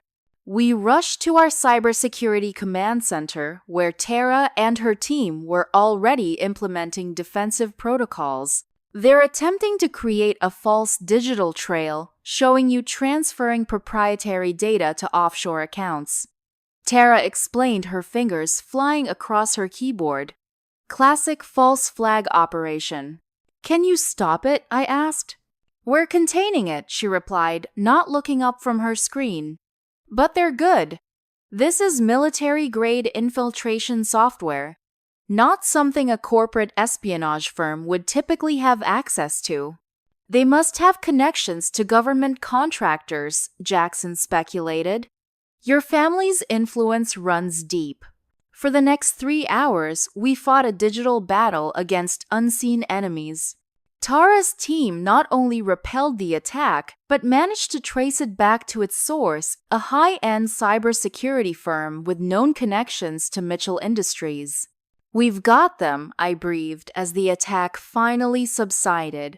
We rushed to our cybersecurity command center, where Tara and her team were already implementing defensive protocols. They're attempting to create a false digital trail, showing you transferring proprietary data to offshore accounts. Tara explained, her fingers flying across her keyboard. "Classic false flag operation." "Can you stop it?" I asked. "We're containing it," she replied, not looking up from her screen. "But they're good. This is military-grade infiltration software, not something a corporate espionage firm would typically have access to." "They must have connections to government contractors," Jackson speculated. "Your family's influence runs deep." For the next 3 hours, we fought a digital battle against unseen enemies. Tara's team not only repelled the attack, but managed to trace it back to its source, a high-end cybersecurity firm with known connections to Mitchell Industries. "We've got them," I breathed as the attack finally subsided.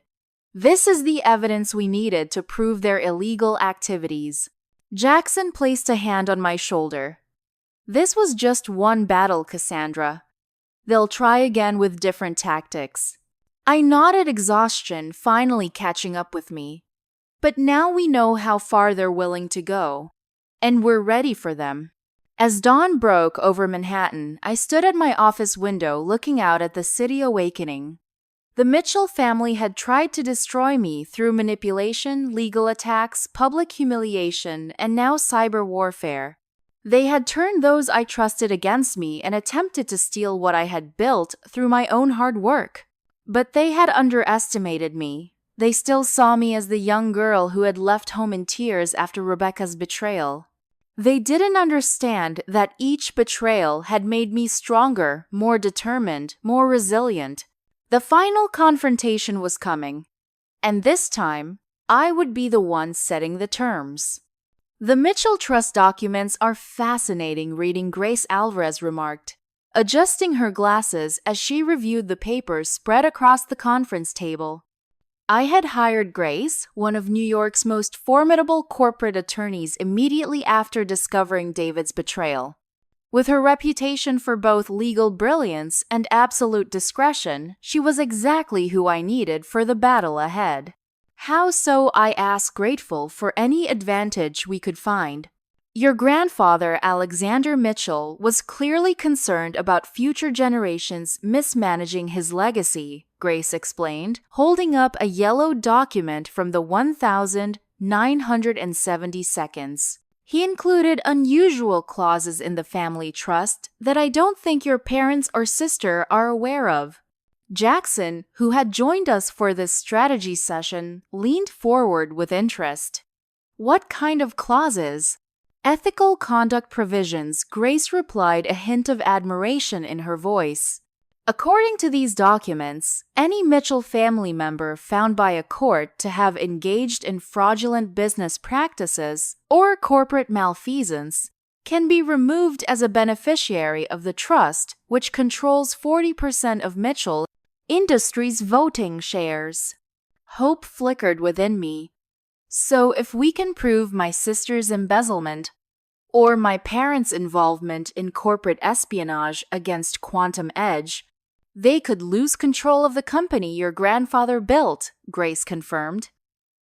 "This is the evidence we needed to prove their illegal activities." Jackson placed a hand on my shoulder. "This was just one battle, Cassandra. They'll try again with different tactics." I nodded, exhaustion finally catching up with me. "But now we know how far they're willing to go, and we're ready for them." As dawn broke over Manhattan, I stood at my office window looking out at the city awakening. The Mitchell family had tried to destroy me through manipulation, legal attacks, public humiliation, and now cyber warfare. They had turned those I trusted against me and attempted to steal what I had built through my own hard work. But they had underestimated me. They still saw me as the young girl who had left home in tears after Rebecca's betrayal. They didn't understand that each betrayal had made me stronger, more determined, more resilient. The final confrontation was coming, and this time, I would be the one setting the terms. "The Mitchell Trust documents are fascinating reading," Grace Alvarez remarked, adjusting her glasses as she reviewed the papers spread across the conference table. I had hired Grace, one of New York's most formidable corporate attorneys, immediately after discovering David's betrayal. With her reputation for both legal brilliance and absolute discretion, she was exactly who I needed for the battle ahead. How so, I asked, grateful for any advantage we could find. "Your grandfather, Alexander Mitchell, was clearly concerned about future generations mismanaging his legacy," Grace explained, holding up a yellow document from the 1970s. "He included unusual clauses in the family trust that I don't think your parents or sister are aware of." Jackson, who had joined us for this strategy session, leaned forward with interest. "What kind of clauses?" Ethical conduct provisions, Grace replied, a hint of admiration in her voice. According to these documents, any Mitchell family member found by a court to have engaged in fraudulent business practices or corporate malfeasance can be removed as a beneficiary of the trust, which controls 40% of Mitchell Industries' voting shares. Hope flickered within me. So if we can prove my sister's embezzlement or my parents' involvement in corporate espionage against Quantum Edge, they could lose control of the company your grandfather built, Grace confirmed.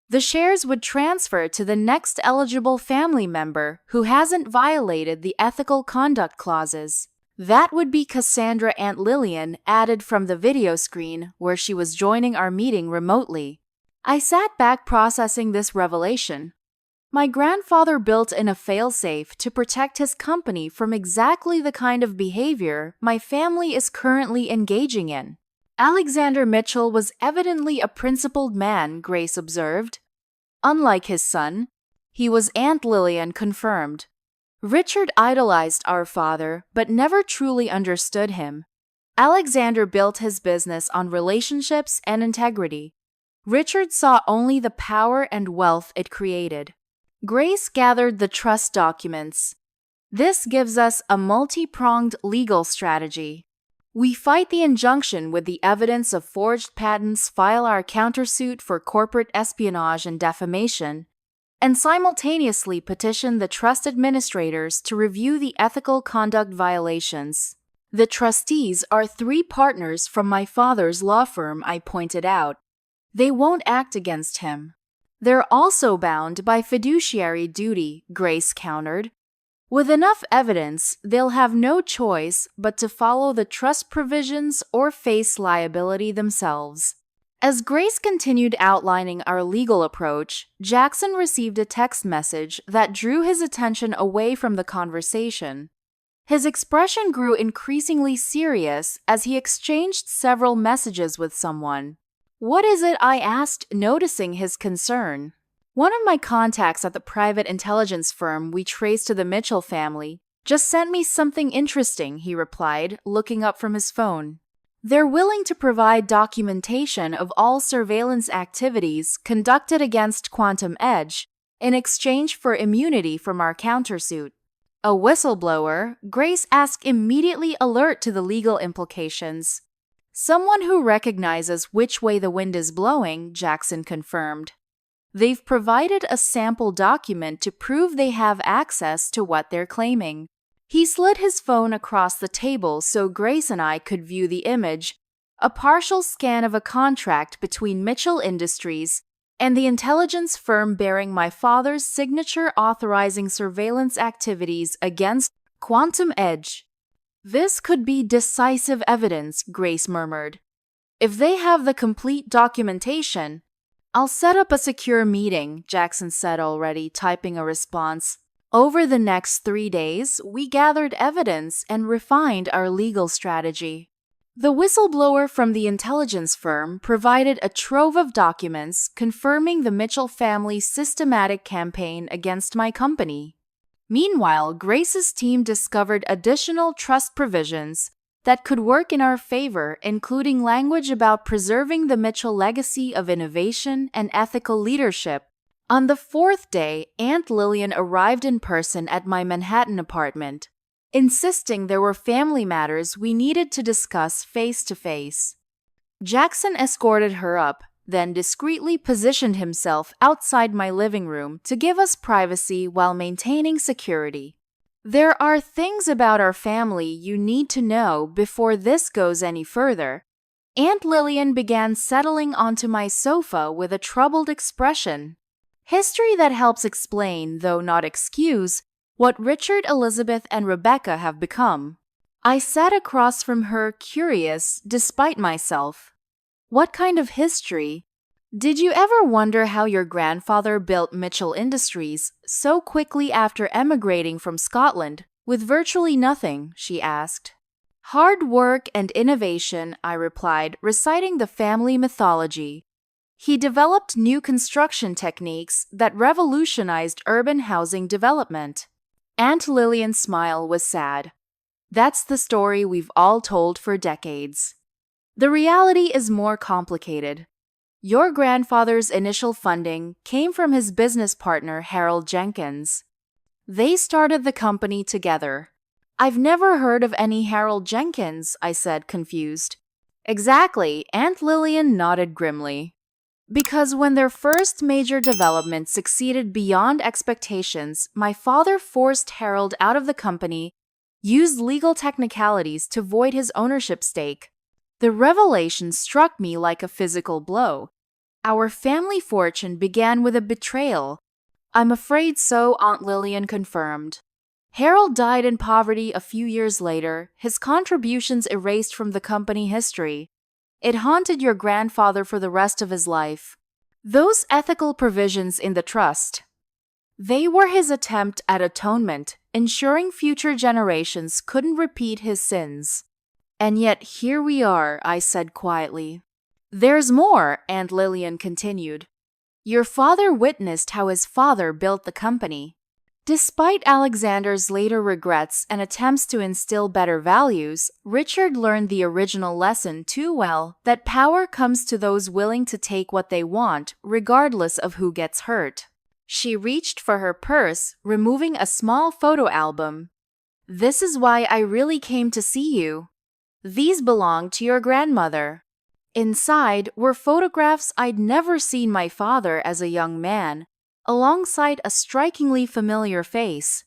The shares would transfer to the next eligible family member who hasn't violated the ethical conduct clauses. That would be Cassandra Aunt Lillian, added from the video screen where she was joining our meeting remotely. I sat back processing this revelation. My grandfather built in a failsafe to protect his company from exactly the kind of behavior my family is currently engaging in. Alexander Mitchell was evidently a principled man, Grace observed. Unlike his son, he was, Aunt Lillian confirmed. Richard idolized our father, but never truly understood him. Alexander built his business on relationships and integrity. Richard saw only the power and wealth it created. Grace gathered the trust documents. This gives us a multi-pronged legal strategy. We fight the injunction with the evidence of forged patents, file our countersuit for corporate espionage and defamation, and simultaneously petition the trust administrators to review the ethical conduct violations. The trustees are 3 partners from my father's law firm, I pointed out. They won't act against him. They're also bound by fiduciary duty, Grace countered. With enough evidence, they'll have no choice but to follow the trust provisions or face liability themselves. As Grace continued outlining our legal approach, Jackson received a text message that drew his attention away from the conversation. His expression grew increasingly serious as he exchanged several messages with someone. "What is it?" I asked, noticing his concern. "One of my contacts at the private intelligence firm we traced to the Mitchell family just sent me something interesting," he replied, looking up from his phone. "They're willing to provide documentation of all surveillance activities conducted against Quantum Edge in exchange for immunity from our countersuit." A whistleblower, Grace asked, immediately alert to the legal implications. "Someone who recognizes which way the wind is blowing," Jackson confirmed. "They've provided a sample document to prove they have access to what they're claiming." He slid his phone across the table so Grace and I could view the image, a partial scan of a contract between Mitchell Industries and the intelligence firm bearing my father's signature authorizing surveillance activities against Quantum Edge. "This could be decisive evidence," Grace murmured. "If they have the complete documentation, I'll set up a secure meeting," Jackson said, already typing a response. Over the next 3 days, we gathered evidence and refined our legal strategy. The whistleblower from the intelligence firm provided a trove of documents confirming the Mitchell family's systematic campaign against my company. Meanwhile, Grace's team discovered additional trust provisions that could work in our favor, including language about preserving the Mitchell legacy of innovation and ethical leadership. On the 4th day, Aunt Lillian arrived in person at my Manhattan apartment, insisting there were family matters we needed to discuss face-to-face. Jackson escorted her up, then discreetly positioned himself outside my living room to give us privacy while maintaining security. "There are things about our family you need to know before this goes any further." Aunt Lillian began settling onto my sofa with a troubled expression. History that helps explain, though not excuse, what Richard, Elizabeth, and Rebecca have become. I sat across from her, curious, despite myself. "What kind of history? Did you ever wonder how your grandfather built Mitchell Industries so quickly after emigrating from Scotland with virtually nothing?" she asked. "Hard work and innovation," I replied, reciting the family mythology. He developed new construction techniques that revolutionized urban housing development. Aunt Lillian's smile was sad. That's the story we've all told for decades. The reality is more complicated. Your grandfather's initial funding came from his business partner, Harold Jenkins. They started the company together. I've never heard of any Harold Jenkins, I said, confused. Exactly, Aunt Lillian nodded grimly. Because when their first major development succeeded beyond expectations, my father forced Harold out of the company, used legal technicalities to void his ownership stake. The revelation struck me like a physical blow. Our family fortune began with a betrayal. I'm afraid so, Aunt Lillian confirmed. Harold died in poverty a few years later, his contributions erased from the company history. It haunted your grandfather for the rest of his life. Those ethical provisions in the trust, they were his attempt at atonement, ensuring future generations couldn't repeat his sins. And yet here we are, I said quietly. There's more, Aunt Lillian continued. Your father witnessed how his father built the company. Despite Alexander's later regrets and attempts to instill better values, Richard learned the original lesson too well that power comes to those willing to take what they want, regardless of who gets hurt. She reached for her purse, removing a small photo album. This is why I really came to see you. These belong to your grandmother. Inside were photographs I'd never seen my father as a young man, alongside a strikingly familiar face.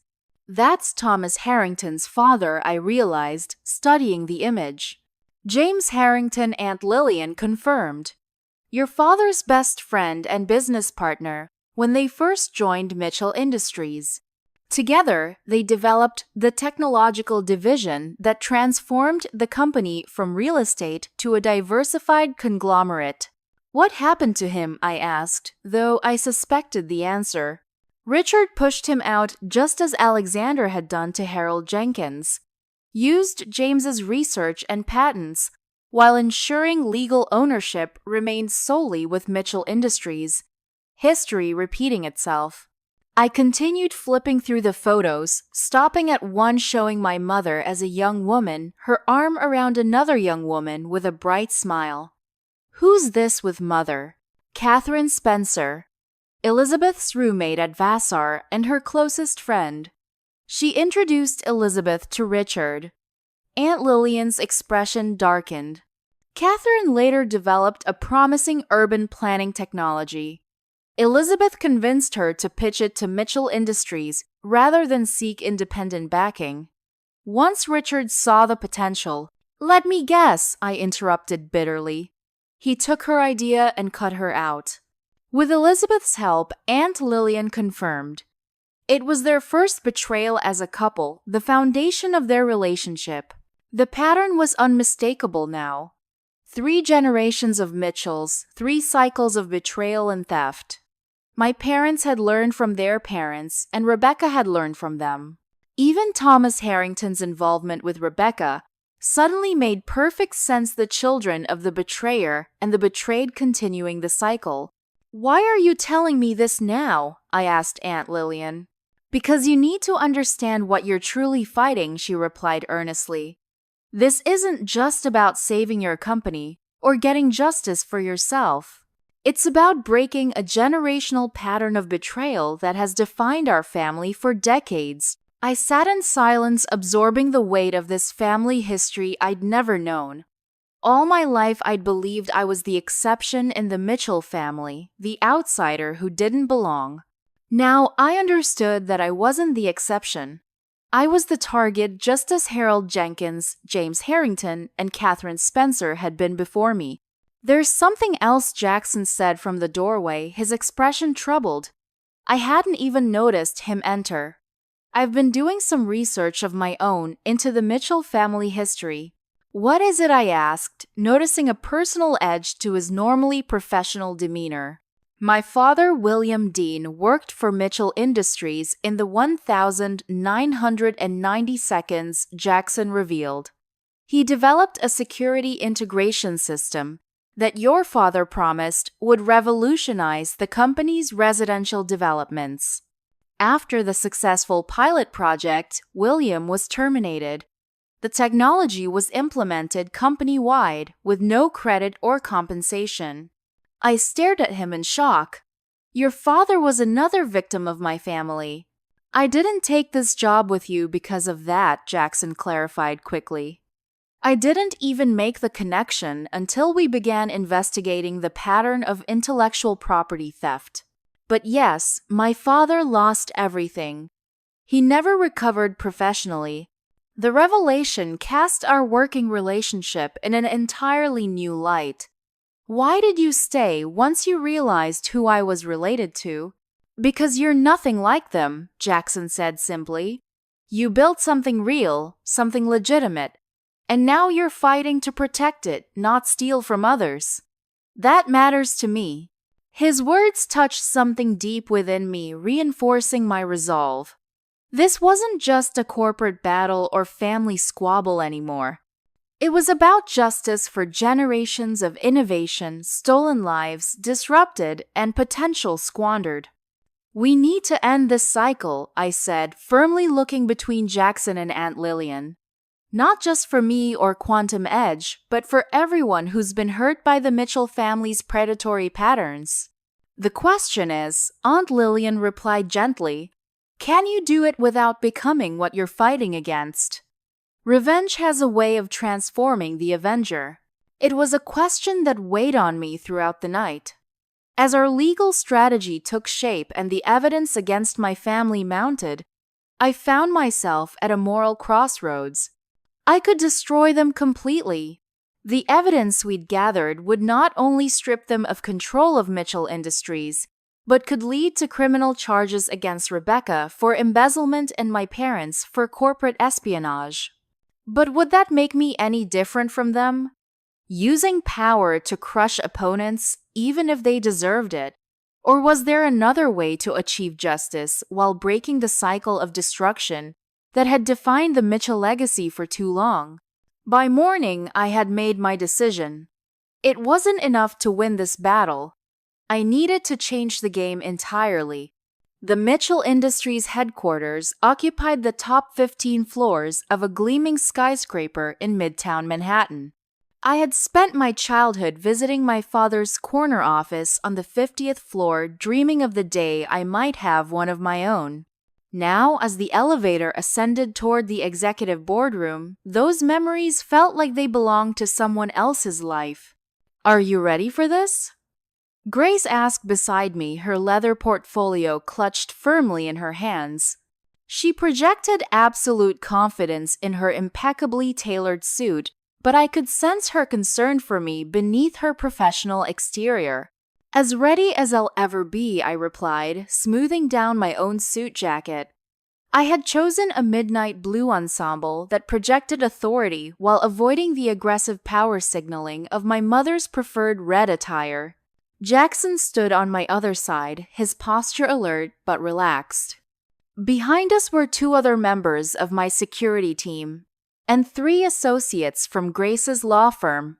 That's Thomas Harrington's father, I realized, studying the image. James Harrington, Aunt Lillian confirmed. Your father's best friend and business partner when they first joined Mitchell Industries. Together, they developed the technological division that transformed the company from real estate to a diversified conglomerate. What happened to him, I asked, though I suspected the answer. Richard pushed him out just as Alexander had done to Harold Jenkins. Used James's research and patents, while ensuring legal ownership remained solely with Mitchell Industries. History repeating itself. I continued flipping through the photos, stopping at one showing my mother as a young woman, her arm around another young woman with a bright smile. Who's this with mother? Catherine Spencer, Elizabeth's roommate at Vassar and her closest friend. She introduced Elizabeth to Richard. Aunt Lillian's expression darkened. Catherine later developed a promising urban planning technology. Elizabeth convinced her to pitch it to Mitchell Industries rather than seek independent backing. Once Richard saw the potential, let me guess, I interrupted bitterly. He took her idea and cut her out. With Elizabeth's help, Aunt Lillian confirmed. It was their first betrayal as a couple, the foundation of their relationship. The pattern was unmistakable now. 3 generations of Mitchells, 3 cycles of betrayal and theft. My parents had learned from their parents, and Rebecca had learned from them. Even Thomas Harrington's involvement with Rebecca suddenly made perfect sense, the children of the betrayer and the betrayed continuing the cycle. Why are you telling me this now? I asked Aunt Lillian. Because you need to understand what you're truly fighting, she replied earnestly. This isn't just about saving your company or getting justice for yourself. It's about breaking a generational pattern of betrayal that has defined our family for decades. I sat in silence, absorbing the weight of this family history I'd never known. All my life I'd believed I was the exception in the Mitchell family, the outsider who didn't belong. Now I understood that I wasn't the exception. I was the target just as Harold Jenkins, James Harrington, and Catherine Spencer had been before me. There's something else, Jackson said from the doorway, his expression troubled. I hadn't even noticed him enter. I've been doing some research of my own into the Mitchell family history. What is it? I asked, noticing a personal edge to his normally professional demeanor. My father, William Dean, worked for Mitchell Industries in the 1992, Jackson revealed. He developed a security integration system that your father promised would revolutionize the company's residential developments. After the successful pilot project, William was terminated. The technology was implemented company-wide with no credit or compensation. I stared at him in shock. Your father was another victim of my family. I didn't take this job with you because of that, Jackson clarified quickly. I didn't even make the connection until we began investigating the pattern of intellectual property theft. But yes, my father lost everything. He never recovered professionally. The revelation cast our working relationship in an entirely new light. Why did you stay once you realized who I was related to? Because you're nothing like them, Jackson said simply. You built something real, something legitimate, and now you're fighting to protect it, not steal from others. That matters to me. His words touched something deep within me, reinforcing my resolve. This wasn't just a corporate battle or family squabble anymore. It was about justice for generations of innovation, stolen lives, disrupted, and potential squandered. We need to end this cycle, I said, firmly looking between Jackson and Aunt Lillian. Not just for me or Quantum Edge, but for everyone who's been hurt by the Mitchell family's predatory patterns. The question is, Aunt Lillian replied gently, can you do it without becoming what you're fighting against? Revenge has a way of transforming the Avenger. It was a question that weighed on me throughout the night. As our legal strategy took shape and the evidence against my family mounted, I found myself at a moral crossroads. I could destroy them completely. The evidence we'd gathered would not only strip them of control of Mitchell Industries, but could lead to criminal charges against Rebecca for embezzlement and my parents for corporate espionage. But would that make me any different from them? Using power to crush opponents, even if they deserved it? Or was there another way to achieve justice while breaking the cycle of destruction that had defined the Mitchell legacy for too long? By morning, I had made my decision. It wasn't enough to win this battle. I needed to change the game entirely. The Mitchell Industries headquarters occupied the top 15 floors of a gleaming skyscraper in Midtown Manhattan. I had spent my childhood visiting my father's corner office on the 50th floor, dreaming of the day I might have one of my own. Now, as the elevator ascended toward the executive boardroom, those memories felt like they belonged to someone else's life. Are you ready for this? Grace asked beside me, her leather portfolio clutched firmly in her hands. She projected absolute confidence in her impeccably tailored suit, but I could sense her concern for me beneath her professional exterior. As ready as I'll ever be, I replied, smoothing down my own suit jacket. I had chosen a midnight blue ensemble that projected authority while avoiding the aggressive power signaling of my mother's preferred red attire. Jackson stood on my other side, his posture alert but relaxed. Behind us were 2 other members of my security team and 3 associates from Grace's law firm,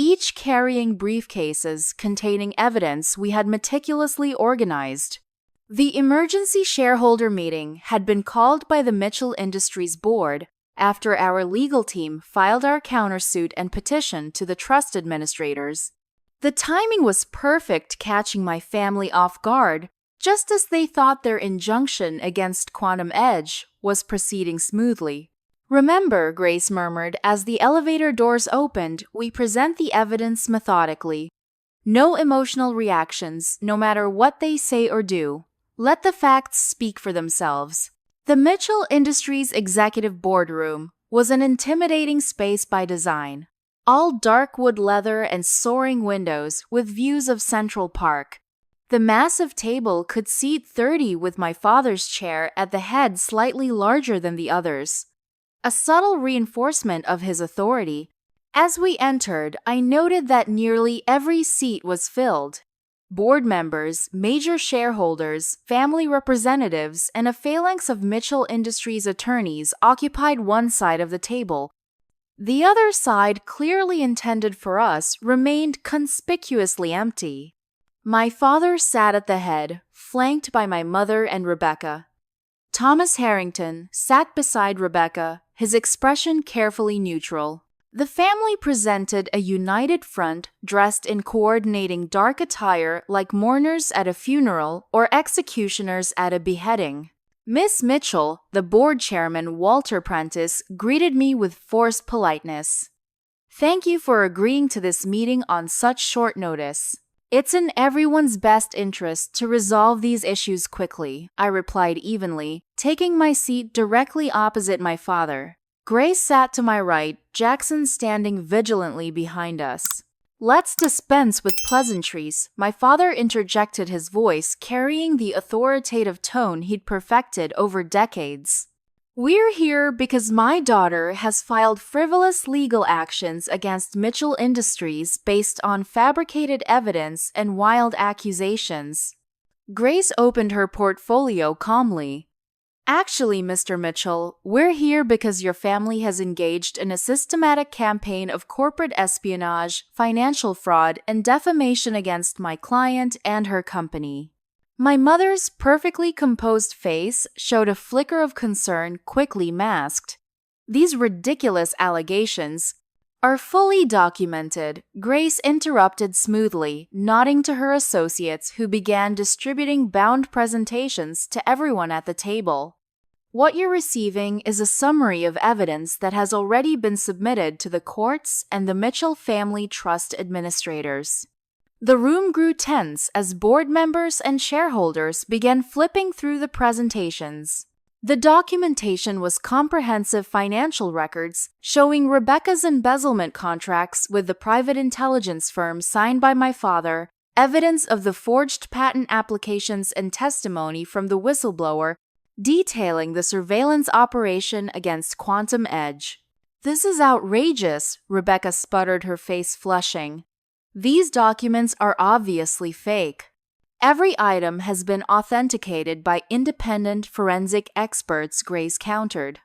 each carrying briefcases containing evidence we had meticulously organized. The emergency shareholder meeting had been called by the Mitchell Industries board after our legal team filed our countersuit and petition to the trust administrators. The timing was perfect, catching my family off guard, just as they thought their injunction against Quantum Edge was proceeding smoothly. Remember, Grace murmured, as the elevator doors opened, we present the evidence methodically. No emotional reactions, no matter what they say or do. Let the facts speak for themselves. The Mitchell Industries executive boardroom was an intimidating space by design. All dark wood leather and soaring windows with views of Central Park. The massive table could seat 30 with my father's chair at the head slightly larger than the others. A subtle reinforcement of his authority. As we entered, I noted that nearly every seat was filled. Board members, major shareholders, family representatives, and a phalanx of Mitchell Industries attorneys occupied one side of the table. The other side, clearly intended for us, remained conspicuously empty. My father sat at the head, flanked by my mother and Rebecca. Thomas Harrington sat beside Rebecca, his expression carefully neutral. The family presented a united front, dressed in coordinating dark attire like mourners at a funeral or executioners at a beheading. Miss Mitchell, the board chairman Walter Prentice, greeted me with forced politeness. "Thank you for agreeing to this meeting on such short notice. It's in everyone's best interest to resolve these issues quickly," I replied evenly, taking my seat directly opposite my father. Grace sat to my right, Jackson standing vigilantly behind us. "Let's dispense with pleasantries," my father interjected, his voice carrying the authoritative tone he'd perfected over decades. "We're here because my daughter has filed frivolous legal actions against Mitchell Industries based on fabricated evidence and wild accusations." Grace opened her portfolio calmly. "Actually, Mr. Mitchell, we're here because your family has engaged in a systematic campaign of corporate espionage, financial fraud, and defamation against my client and her company." My mother's perfectly composed face showed a flicker of concern quickly masked. "These ridiculous allegations are fully documented," Grace interrupted smoothly, nodding to her associates who began distributing bound presentations to everyone at the table. "What you're receiving is a summary of evidence that has already been submitted to the courts and the Mitchell Family Trust administrators." The room grew tense as board members and shareholders began flipping through the presentations. The documentation was comprehensive financial records showing Rebecca's embezzlement contracts with the private intelligence firm signed by my father, evidence of the forged patent applications, and testimony from the whistleblower detailing the surveillance operation against Quantum Edge. "This is outrageous," Rebecca sputtered, her face flushing. "These documents are obviously fake. Every item has been authenticated by independent forensic experts," Grace countered.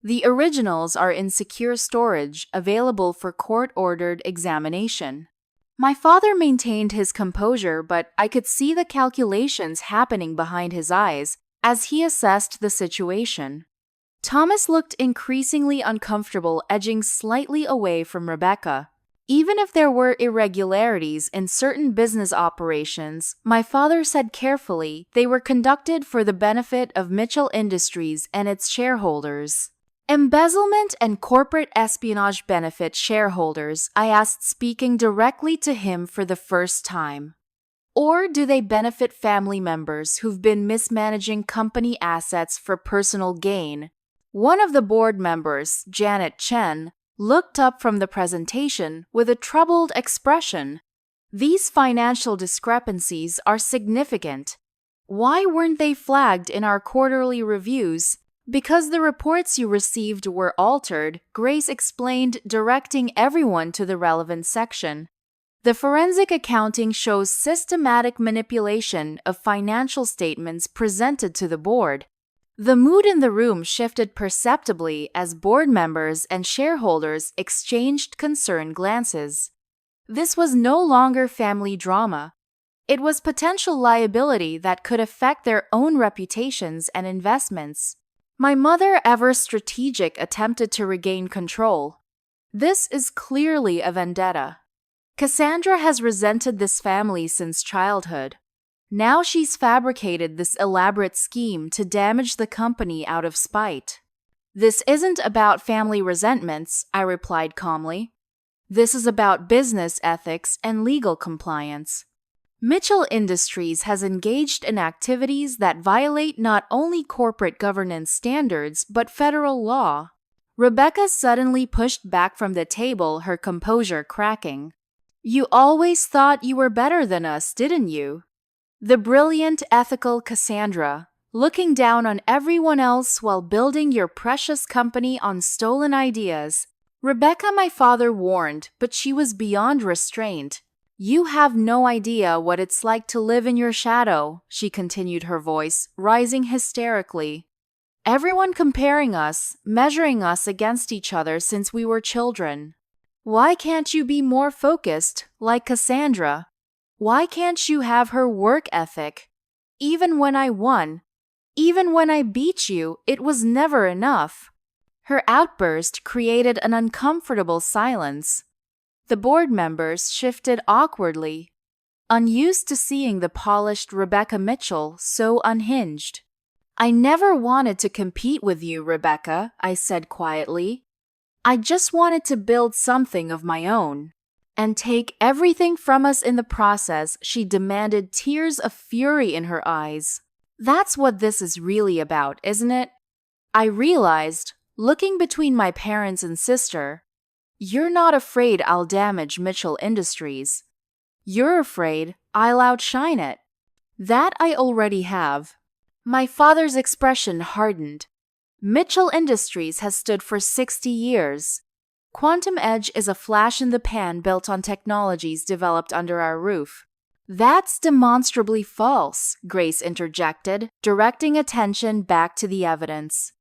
"The originals are in secure storage, available for court-ordered examination." My father maintained his composure, but I could see the calculations happening behind his eyes as he assessed the situation. Thomas looked increasingly uncomfortable, edging slightly away from Rebecca. Even if there were irregularities in certain business operations, my father said carefully, they were conducted for the benefit of Mitchell Industries and its shareholders. "Embezzlement and corporate espionage benefit shareholders?" I asked, speaking directly to him for the first time. "Or do they benefit family members who've been mismanaging company assets for personal gain?" One of the board members, Janet Chen, looked up from the presentation with a troubled expression. "These financial discrepancies are significant. Why weren't they flagged in our quarterly reviews?" "Because the reports you received were altered," Grace explained, directing everyone to the relevant section. "The forensic accounting shows systematic manipulation of financial statements presented to the board." The mood in the room shifted perceptibly as board members and shareholders exchanged concerned glances. This was no longer family drama. It was potential liability that could affect their own reputations and investments. My mother, ever strategic, attempted to regain control. "This is clearly a vendetta. Cassandra has resented this family since childhood. Now she's fabricated this elaborate scheme to damage the company out of spite." "This isn't about family resentments," I replied calmly. "This is about business ethics and legal compliance. Mitchell Industries has engaged in activities that violate not only corporate governance standards but federal law." Rebecca suddenly pushed back from the table, her composure cracking. "You always thought you were better than us, didn't you? The brilliant, ethical Cassandra, looking down on everyone else while building your precious company on stolen ideas." Rebecca, my father warned, but she was beyond restraint. "You have no idea what it's like to live in your shadow," she continued, her voice rising hysterically. "Everyone comparing us, measuring us against each other since we were children. Why can't you be more focused, like Cassandra? Why can't you have her work ethic? Even when I won, Even when I beat you, it was never enough." Her outburst created an uncomfortable silence. The board members shifted awkwardly, unused to seeing the polished Rebecca Mitchell so unhinged. "I never wanted to compete with you, Rebecca," I said quietly. "I just wanted to build something of my own." "And take everything from us in the process," she demanded, tears of fury in her eyes. "That's what this is really about, isn't it?" I realized, looking between my parents and sister, you're not afraid I'll damage Mitchell Industries. You're afraid I'll outshine it. That I already have. My father's expression hardened. Mitchell Industries has stood for 60 years. Quantum Edge is a flash in the pan built on technologies developed under our roof. "That's demonstrably false," Grace interjected, directing attention back to the evidence.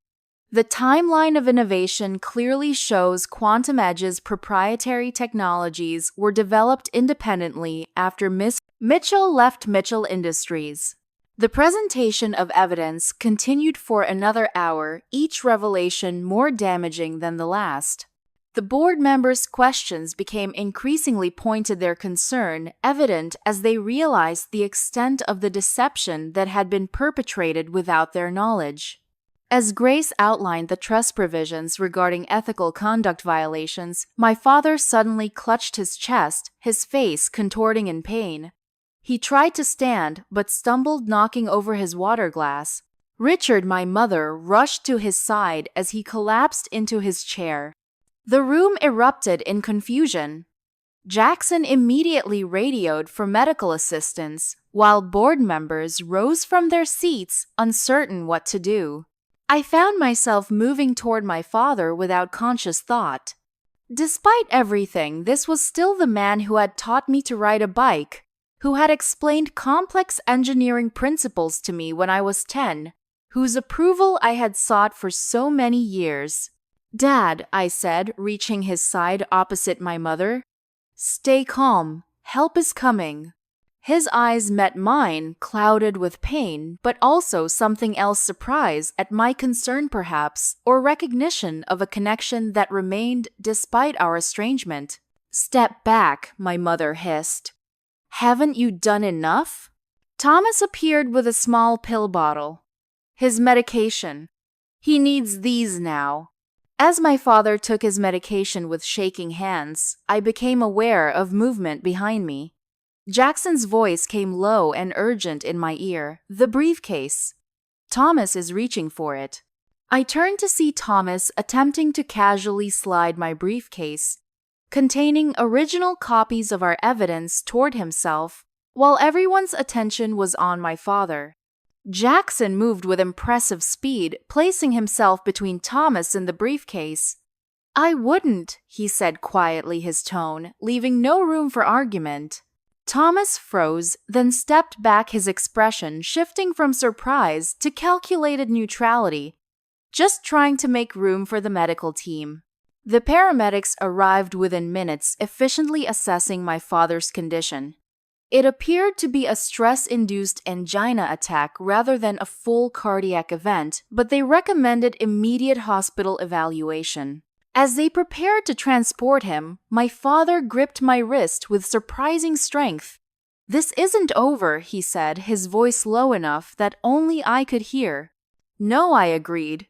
"The timeline of innovation clearly shows Quantum Edge's proprietary technologies were developed independently after Miss Mitchell left Mitchell Industries." The presentation of evidence continued for another hour, each revelation more damaging than the last. The board members' questions became increasingly pointed, their concern evident as they realized the extent of the deception that had been perpetrated without their knowledge. As Grace outlined the trust provisions regarding ethical conduct violations, my father suddenly clutched his chest, his face contorting in pain. He tried to stand, but stumbled, knocking over his water glass. Richard, my mother, rushed to his side as he collapsed into his chair. The room erupted in confusion. Jackson immediately radioed for medical assistance, while board members rose from their seats, uncertain what to do. I found myself moving toward my father without conscious thought. Despite everything, this was still the man who had taught me to ride a bike, who had explained complex engineering principles to me when I was 10, whose approval I had sought for so many years. "Dad," I said, reaching his side opposite my mother. "Stay calm. Help is coming." His eyes met mine, clouded with pain, but also something else, surprise at my concern perhaps, or recognition of a connection that remained despite our estrangement. "Step back," my mother hissed. "Haven't you done enough?" Thomas appeared with a small pill bottle. "His medication. He needs these now." As my father took his medication with shaking hands, I became aware of movement behind me. Jackson's voice came low and urgent in my ear. "The briefcase. Thomas is reaching for it." I turned to see Thomas attempting to casually slide my briefcase, containing original copies of our evidence, toward himself, while everyone's attention was on my father. Jackson moved with impressive speed, placing himself between Thomas and the briefcase. "I wouldn't," he said quietly, his tone leaving no room for argument. Thomas froze, then stepped back, his expression shifting from surprise to calculated neutrality, just trying to make room for the medical team. The paramedics arrived within minutes, efficiently assessing my father's condition. It appeared to be a stress-induced angina attack rather than a full cardiac event, but they recommended immediate hospital evaluation. As they prepared to transport him, my father gripped my wrist with surprising strength. "This isn't over," he said, his voice low enough that only I could hear. "No," I agreed.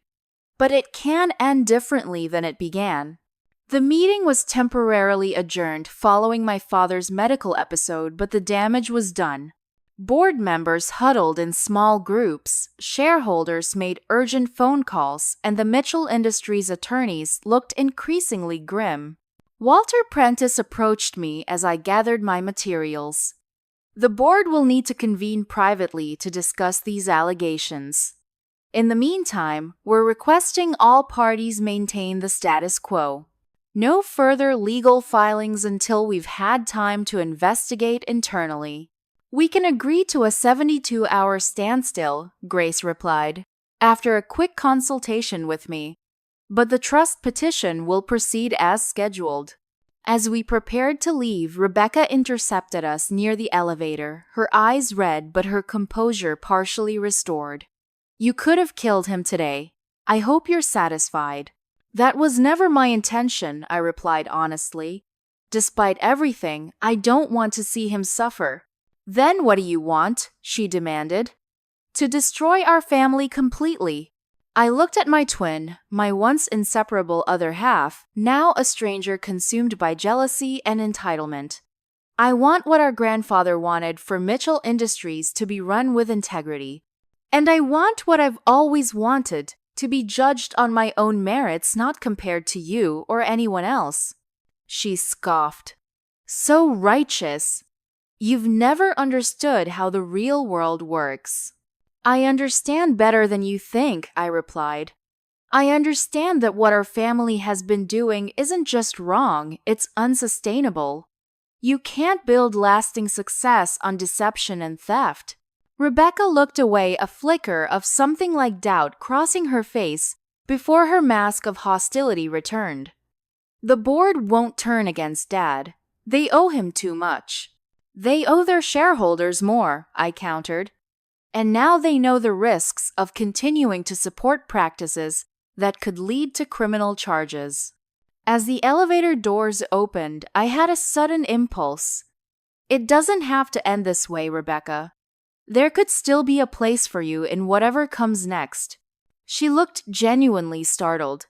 "But it can end differently than it began." The meeting was temporarily adjourned following my father's medical episode, but the damage was done. Board members huddled in small groups, shareholders made urgent phone calls, and the Mitchell Industries attorneys looked increasingly grim. Walter Prentice approached me as I gathered my materials. "The board will need to convene privately to discuss these allegations. In the meantime, we're requesting all parties maintain the status quo. No further legal filings until we've had time to investigate internally." "We can agree to a 72-hour standstill," Grace replied, after a quick consultation with me. "But the trust petition will proceed as scheduled." As we prepared to leave, Rebecca intercepted us near the elevator, her eyes red but her composure partially restored. You could have killed him today. I hope you're satisfied. That was never my intention, I replied honestly. Despite everything, I don't want to see him suffer. Then what do you want? She demanded. To destroy our family completely. I looked at my twin, my once inseparable other half, now a stranger consumed by jealousy and entitlement. I want what our grandfather wanted for Mitchell Industries to be run with integrity. And I want what I've always wanted, to be judged on my own merits, not compared to you or anyone else. She scoffed. So righteous. You've never understood how the real world works. I understand better than you think, I replied. I understand that what our family has been doing isn't just wrong, it's unsustainable. You can't build lasting success on deception and theft. Rebecca looked away, a flicker of something like doubt crossing her face before her mask of hostility returned. The board won't turn against Dad. They owe him too much. They owe their shareholders more, I countered. And now they know the risks of continuing to support practices that could lead to criminal charges. As the elevator doors opened, I had a sudden impulse. It doesn't have to end this way, Rebecca. There could still be a place for you in whatever comes next. She looked genuinely startled.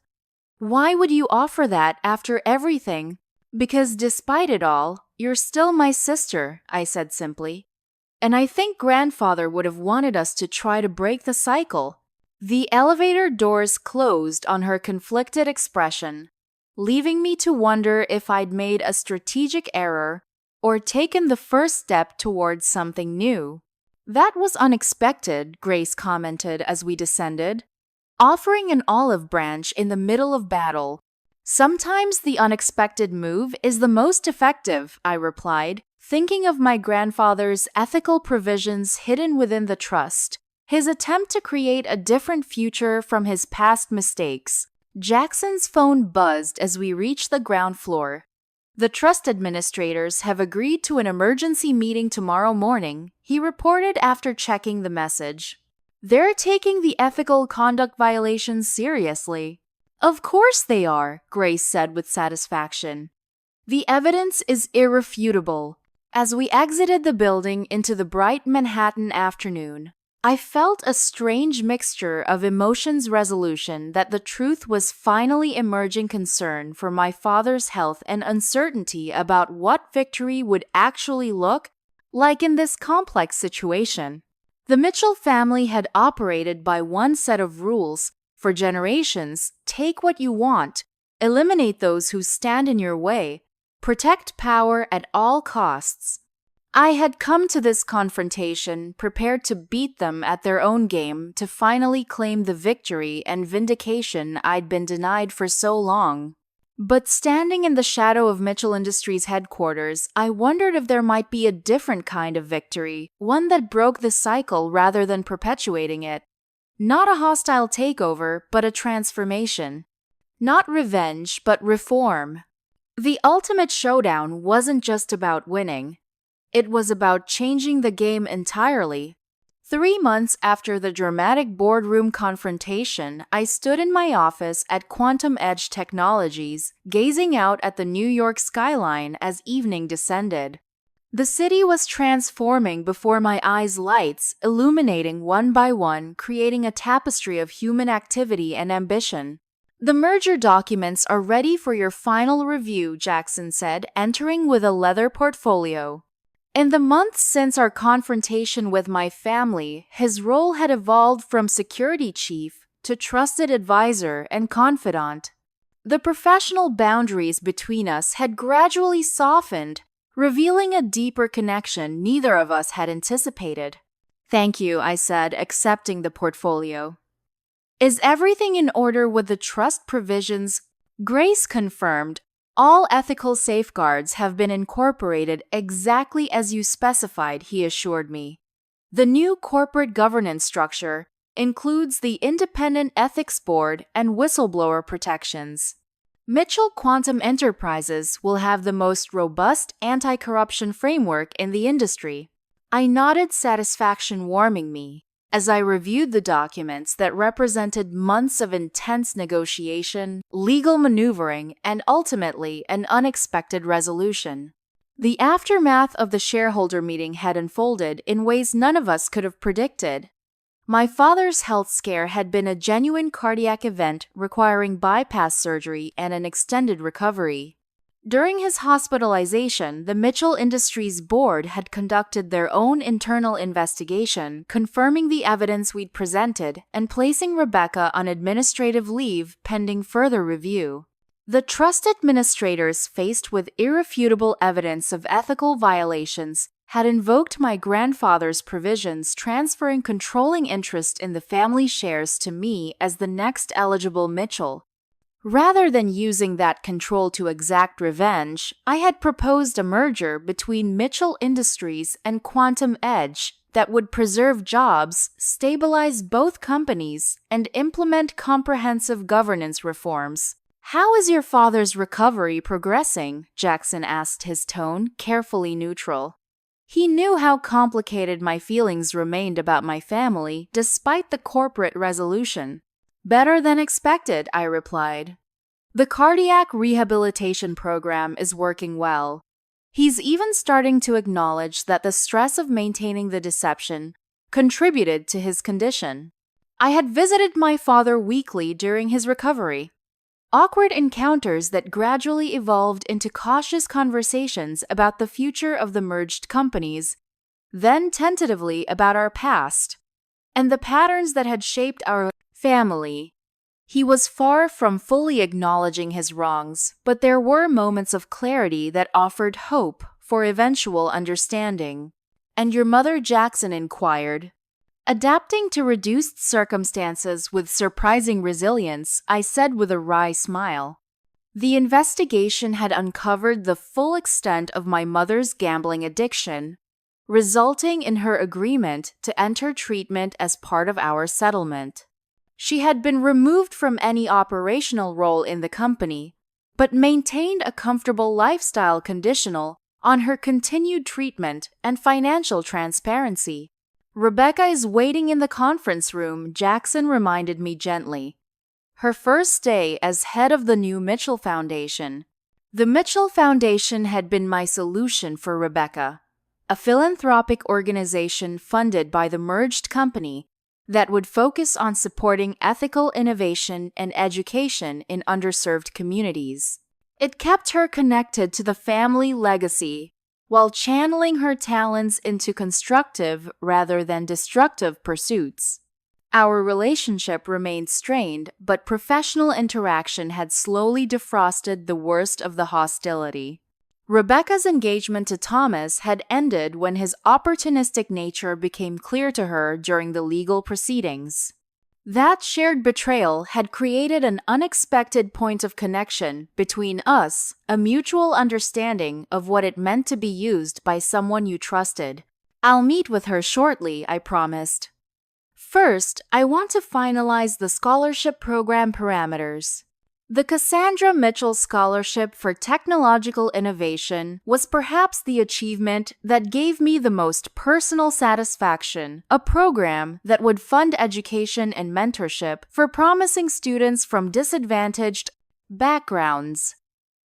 Why would you offer that after everything? Because despite it all, you're still my sister, I said simply. And I think Grandfather would have wanted us to try to break the cycle. The elevator doors closed on her conflicted expression, leaving me to wonder if I'd made a strategic error or taken the first step towards something new. That was unexpected, Grace commented as we descended. Offering an olive branch in the middle of battle. Sometimes the unexpected move is the most effective, I replied, thinking of my grandfather's ethical provisions hidden within the trust, his attempt to create a different future from his past mistakes. Jackson's phone buzzed as we reached the ground floor. The trust administrators have agreed to an emergency meeting tomorrow morning, he reported after checking the message. They're taking the ethical conduct violations seriously. Of course they are, Grace said with satisfaction. The evidence is irrefutable. As we exited the building into the bright Manhattan afternoon, I felt a strange mixture of emotions, resolution that the truth was finally emerging, concern for my father's health, and uncertainty about what victory would actually look like in this complex situation. The Mitchell family had operated by one set of rules for generations: take what you want, eliminate those who stand in your way, protect power at all costs. I had come to this confrontation prepared to beat them at their own game, to finally claim the victory and vindication I'd been denied for so long. But standing in the shadow of Mitchell Industries headquarters, I wondered if there might be a different kind of victory, one that broke the cycle rather than perpetuating it. Not a hostile takeover, but a transformation. Not revenge, but reform. The ultimate showdown wasn't just about winning. It was about changing the game entirely. 3 months after the dramatic boardroom confrontation, I stood in my office at Quantum Edge Technologies, gazing out at the New York skyline as evening descended. The city was transforming before my eyes, lights illuminating one by one, creating a tapestry of human activity and ambition. The merger documents are ready for your final review, Jackson said, entering with a leather portfolio. In the months since our confrontation with my family, his role had evolved from security chief to trusted advisor and confidant. The professional boundaries between us had gradually softened, revealing a deeper connection neither of us had anticipated. Thank you, I said, accepting the portfolio. Is everything in order with the trust provisions? Grace confirmed. All ethical safeguards have been incorporated exactly as you specified, he assured me. The new corporate governance structure includes the Independent Ethics Board and whistleblower protections. Mitchell Quantum Enterprises will have the most robust anti-corruption framework in the industry. I nodded, satisfaction warming me. As I reviewed the documents that represented months of intense negotiation, legal maneuvering, and ultimately an unexpected resolution. The aftermath of the shareholder meeting had unfolded in ways none of us could have predicted. My father's health scare had been a genuine cardiac event requiring bypass surgery and an extended recovery. During his hospitalization, the Mitchell Industries board had conducted their own internal investigation, confirming the evidence we'd presented and placing Rebecca on administrative leave pending further review. The trust administrators, faced with irrefutable evidence of ethical violations, had invoked my grandfather's provisions, transferring controlling interest in the family shares to me as the next eligible Mitchell. Rather than using that control to exact revenge, I had proposed a merger between Mitchell Industries and Quantum Edge that would preserve jobs, stabilize both companies, and implement comprehensive governance reforms. "How is your father's recovery progressing?" Jackson asked, his tone carefully neutral. He knew how complicated my feelings remained about my family despite the corporate resolution. "Better than expected," I replied. "The cardiac rehabilitation program is working well. He's even starting to acknowledge that the stress of maintaining the deception contributed to his condition. I had visited my father weekly during his recovery. Awkward encounters that gradually evolved into cautious conversations about the future of the merged companies, then tentatively about our past, and the patterns that had shaped our family." He was far from fully acknowledging his wrongs, but there were moments of clarity that offered hope for eventual understanding. "And your mother?" Jackson inquired. Adapting to reduced circumstances with surprising resilience, I said with a wry smile. The investigation had uncovered the full extent of my mother's gambling addiction, resulting in her agreement to enter treatment as part of our settlement. She had been removed from any operational role in the company, but maintained a comfortable lifestyle conditional on her continued treatment and financial transparency. "Rebecca is waiting in the conference room," Jackson reminded me gently. Her first day as head of the new Mitchell Foundation. The Mitchell Foundation had been my solution for Rebecca, a philanthropic organization funded by the merged company that would focus on supporting ethical innovation and education in underserved communities. It kept her connected to the family legacy while channeling her talents into constructive rather than destructive pursuits. Our relationship remained strained, but professional interaction had slowly defrosted the worst of the hostility. Rebecca's engagement to Thomas had ended when his opportunistic nature became clear to her during the legal proceedings. That shared betrayal had created an unexpected point of connection between us, a mutual understanding of what it meant to be used by someone you trusted. "I'll meet with her shortly," I promised. "First, I want to finalize the scholarship program parameters." The Cassandra Mitchell Scholarship for Technological Innovation was perhaps the achievement that gave me the most personal satisfaction, a program that would fund education and mentorship for promising students from disadvantaged backgrounds.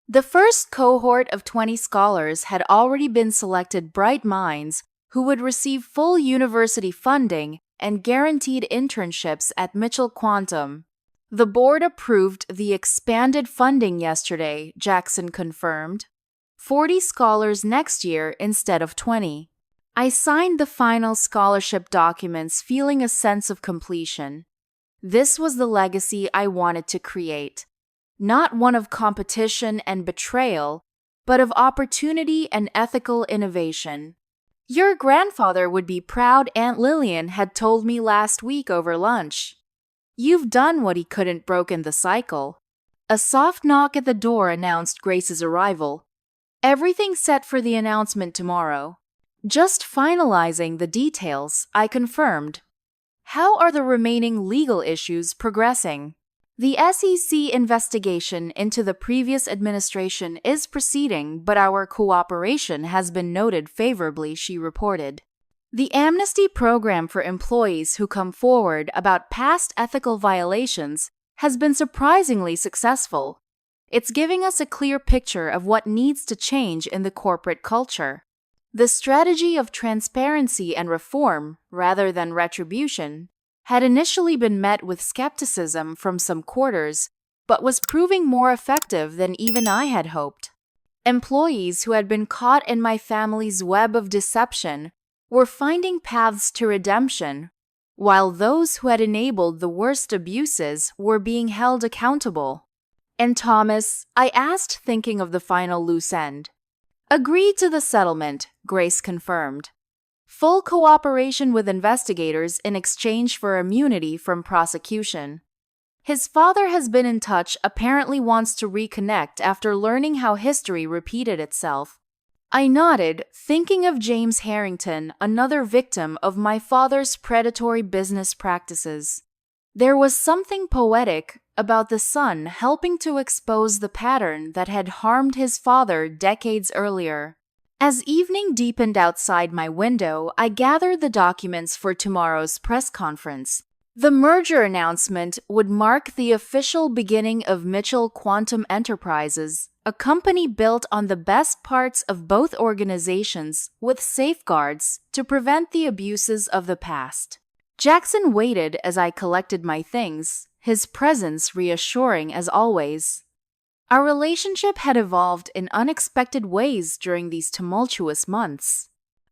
The first cohort of 20 scholars had already been selected bright minds who would receive full university funding and guaranteed internships at Mitchell Quantum. The board approved the expanded funding yesterday, Jackson confirmed. 40 scholars next year instead of 20. I signed the final scholarship documents feeling a sense of completion. This was the legacy I wanted to create. Not one of competition and betrayal, but of opportunity and ethical innovation. "Your grandfather would be proud," Aunt Lillian had told me last week over lunch. "You've done what he couldn't, broken the cycle." A soft knock at the door announced Grace's arrival. "Everything set for the announcement tomorrow." "Just finalizing the details," I confirmed. "How are the remaining legal issues progressing?" "The SEC investigation into the previous administration is proceeding, but our cooperation has been noted favorably," she reported. The amnesty program for employees who come forward about past ethical violations has been surprisingly successful. It's giving us a clear picture of what needs to change in the corporate culture. The strategy of transparency and reform, rather than retribution, had initially been met with skepticism from some quarters, but was proving more effective than even I had hoped. Employees who had been caught in my family's web of deception were finding paths to redemption, while those who had enabled the worst abuses were being held accountable. And Thomas, I asked, thinking of the final loose end. Agreed to the settlement, Grace confirmed. Full cooperation with investigators in exchange for immunity from prosecution. His father has been in touch, apparently wants to reconnect after learning how history repeated itself. I nodded, thinking of James Harrington, another victim of my father's predatory business practices. There was something poetic about the son helping to expose the pattern that had harmed his father decades earlier. As evening deepened outside my window, I gathered the documents for tomorrow's press conference. The merger announcement would mark the official beginning of Mitchell Quantum Enterprises, a company built on the best parts of both organizations with safeguards to prevent the abuses of the past. Jackson waited as I collected my things, his presence reassuring as always. Our relationship had evolved in unexpected ways during these tumultuous months.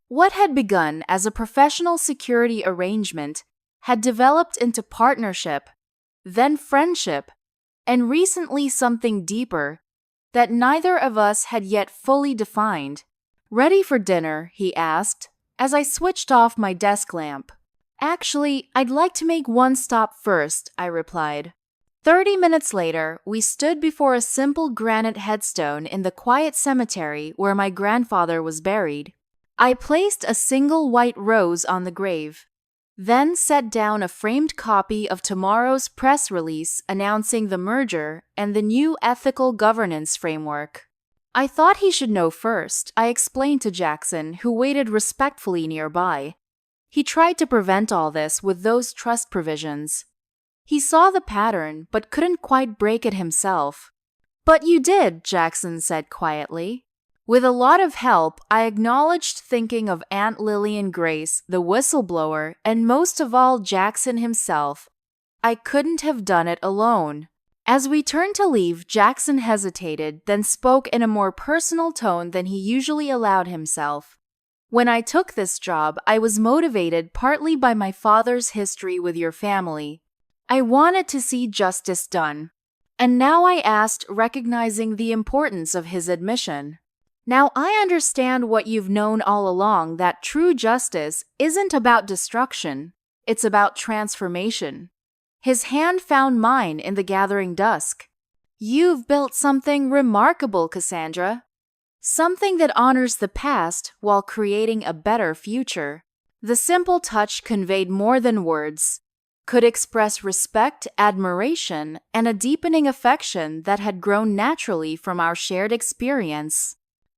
What had begun as a professional security arrangement had developed into partnership, then friendship, and recently something deeper that neither of us had yet fully defined. "Ready for dinner?" he asked, as I switched off my desk lamp. "Actually, I'd like to make one stop first," I replied. 30 minutes later, we stood before a simple granite headstone in the quiet cemetery where my grandfather was buried. I placed a single white rose on the grave, then set down a framed copy of tomorrow's press release announcing the merger and the new ethical governance framework. I thought he should know first, I explained to Jackson, who waited respectfully nearby. He tried to prevent all this with those trust provisions. He saw the pattern, but couldn't quite break it himself. "But you did," Jackson said quietly. With a lot of help, I acknowledged, thinking of Aunt Lillian Grace, the whistleblower, and most of all Jackson himself. I couldn't have done it alone. As we turned to leave, Jackson hesitated, then spoke in a more personal tone than he usually allowed himself. "When I took this job, I was motivated partly by my father's history with your family. I wanted to see justice done. And now I asked, recognizing the importance of his admission. Now I understand what you've known all along, that true justice isn't about destruction, it's about transformation." His hand found mine in the gathering dusk. "You've built something remarkable, Cassandra. Something that honors the past while creating a better future." The simple touch conveyed more than words, could express respect, admiration, and a deepening affection that had grown naturally from our shared experience.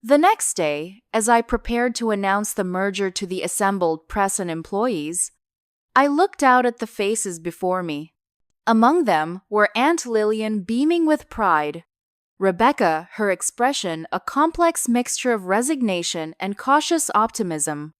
The next day, as I prepared to announce the merger to the assembled press and employees, I looked out at the faces before me. Among them were Aunt Lillian beaming with pride, Rebecca, her expression a complex mixture of resignation and cautious optimism,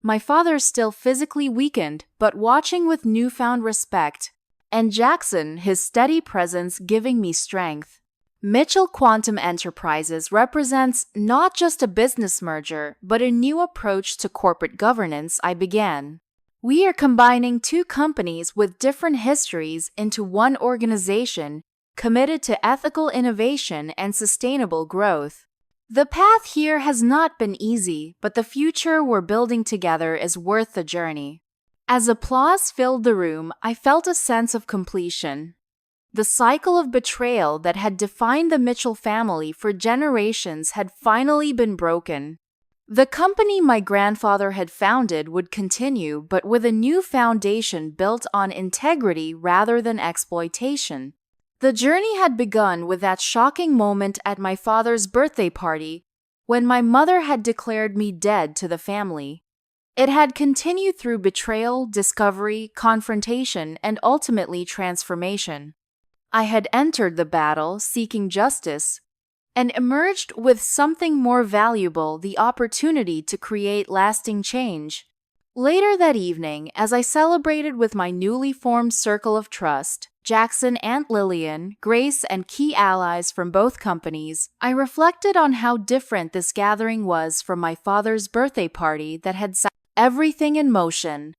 my father still physically weakened but watching with newfound respect, and Jackson, his steady presence giving me strength. Mitchell Quantum Enterprises represents not just a business merger, but a new approach to corporate governance, I began. We are combining two companies with different histories into one organization committed to ethical innovation and sustainable growth. The path here has not been easy, but the future we're building together is worth the journey. As applause filled the room, I felt a sense of completion. The cycle of betrayal that had defined the Mitchell family for generations had finally been broken. The company my grandfather had founded would continue, but with a new foundation built on integrity rather than exploitation. The journey had begun with that shocking moment at my father's birthday party when my mother had declared me dead to the family. It had continued through betrayal, discovery, confrontation, and ultimately transformation. I had entered the battle seeking justice and emerged with something more valuable, the opportunity to create lasting change. Later that evening, as I celebrated with my newly formed circle of trust, Jackson, Aunt Lillian, Grace, and key allies from both companies, I reflected on how different this gathering was from my father's birthday party that had set everything in motion.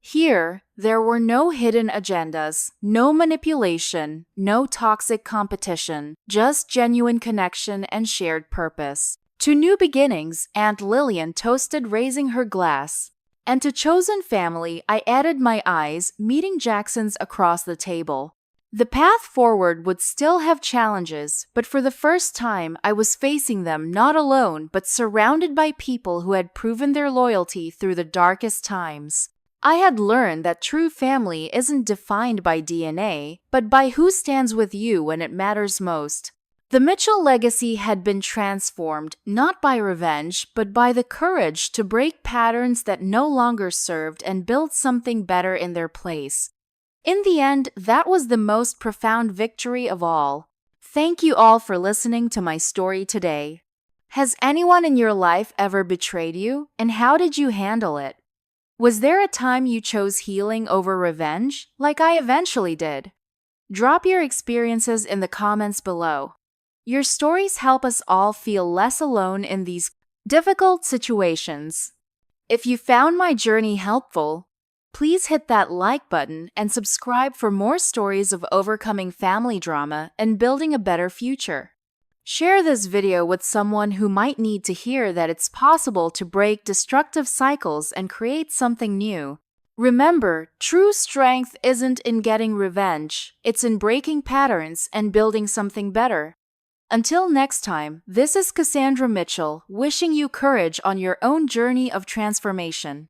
Here, there were no hidden agendas, no manipulation, no toxic competition, just genuine connection and shared purpose. To new beginnings, Aunt Lillian toasted, raising her glass. And to chosen family, I added my eyes, meeting Jackson's across the table. The path forward would still have challenges, but for the first time, I was facing them not alone, but surrounded by people who had proven their loyalty through the darkest times. I had learned that true family isn't defined by DNA, but by who stands with you when it matters most. The Mitchell legacy had been transformed not by revenge, but by the courage to break patterns that no longer served and build something better in their place. In the end, that was the most profound victory of all. Thank you all for listening to my story today. Has anyone in your life ever betrayed you, and how did you handle it? Was there a time you chose healing over revenge, like I eventually did? Drop your experiences in the comments below. Your stories help us all feel less alone in these difficult situations. If you found my journey helpful, please hit that like button and subscribe for more stories of overcoming family drama and building a better future. Share this video with someone who might need to hear that it's possible to break destructive cycles and create something new. Remember, true strength isn't in getting revenge, it's in breaking patterns and building something better. Until next time, this is Cassandra Mitchell, wishing you courage on your own journey of transformation.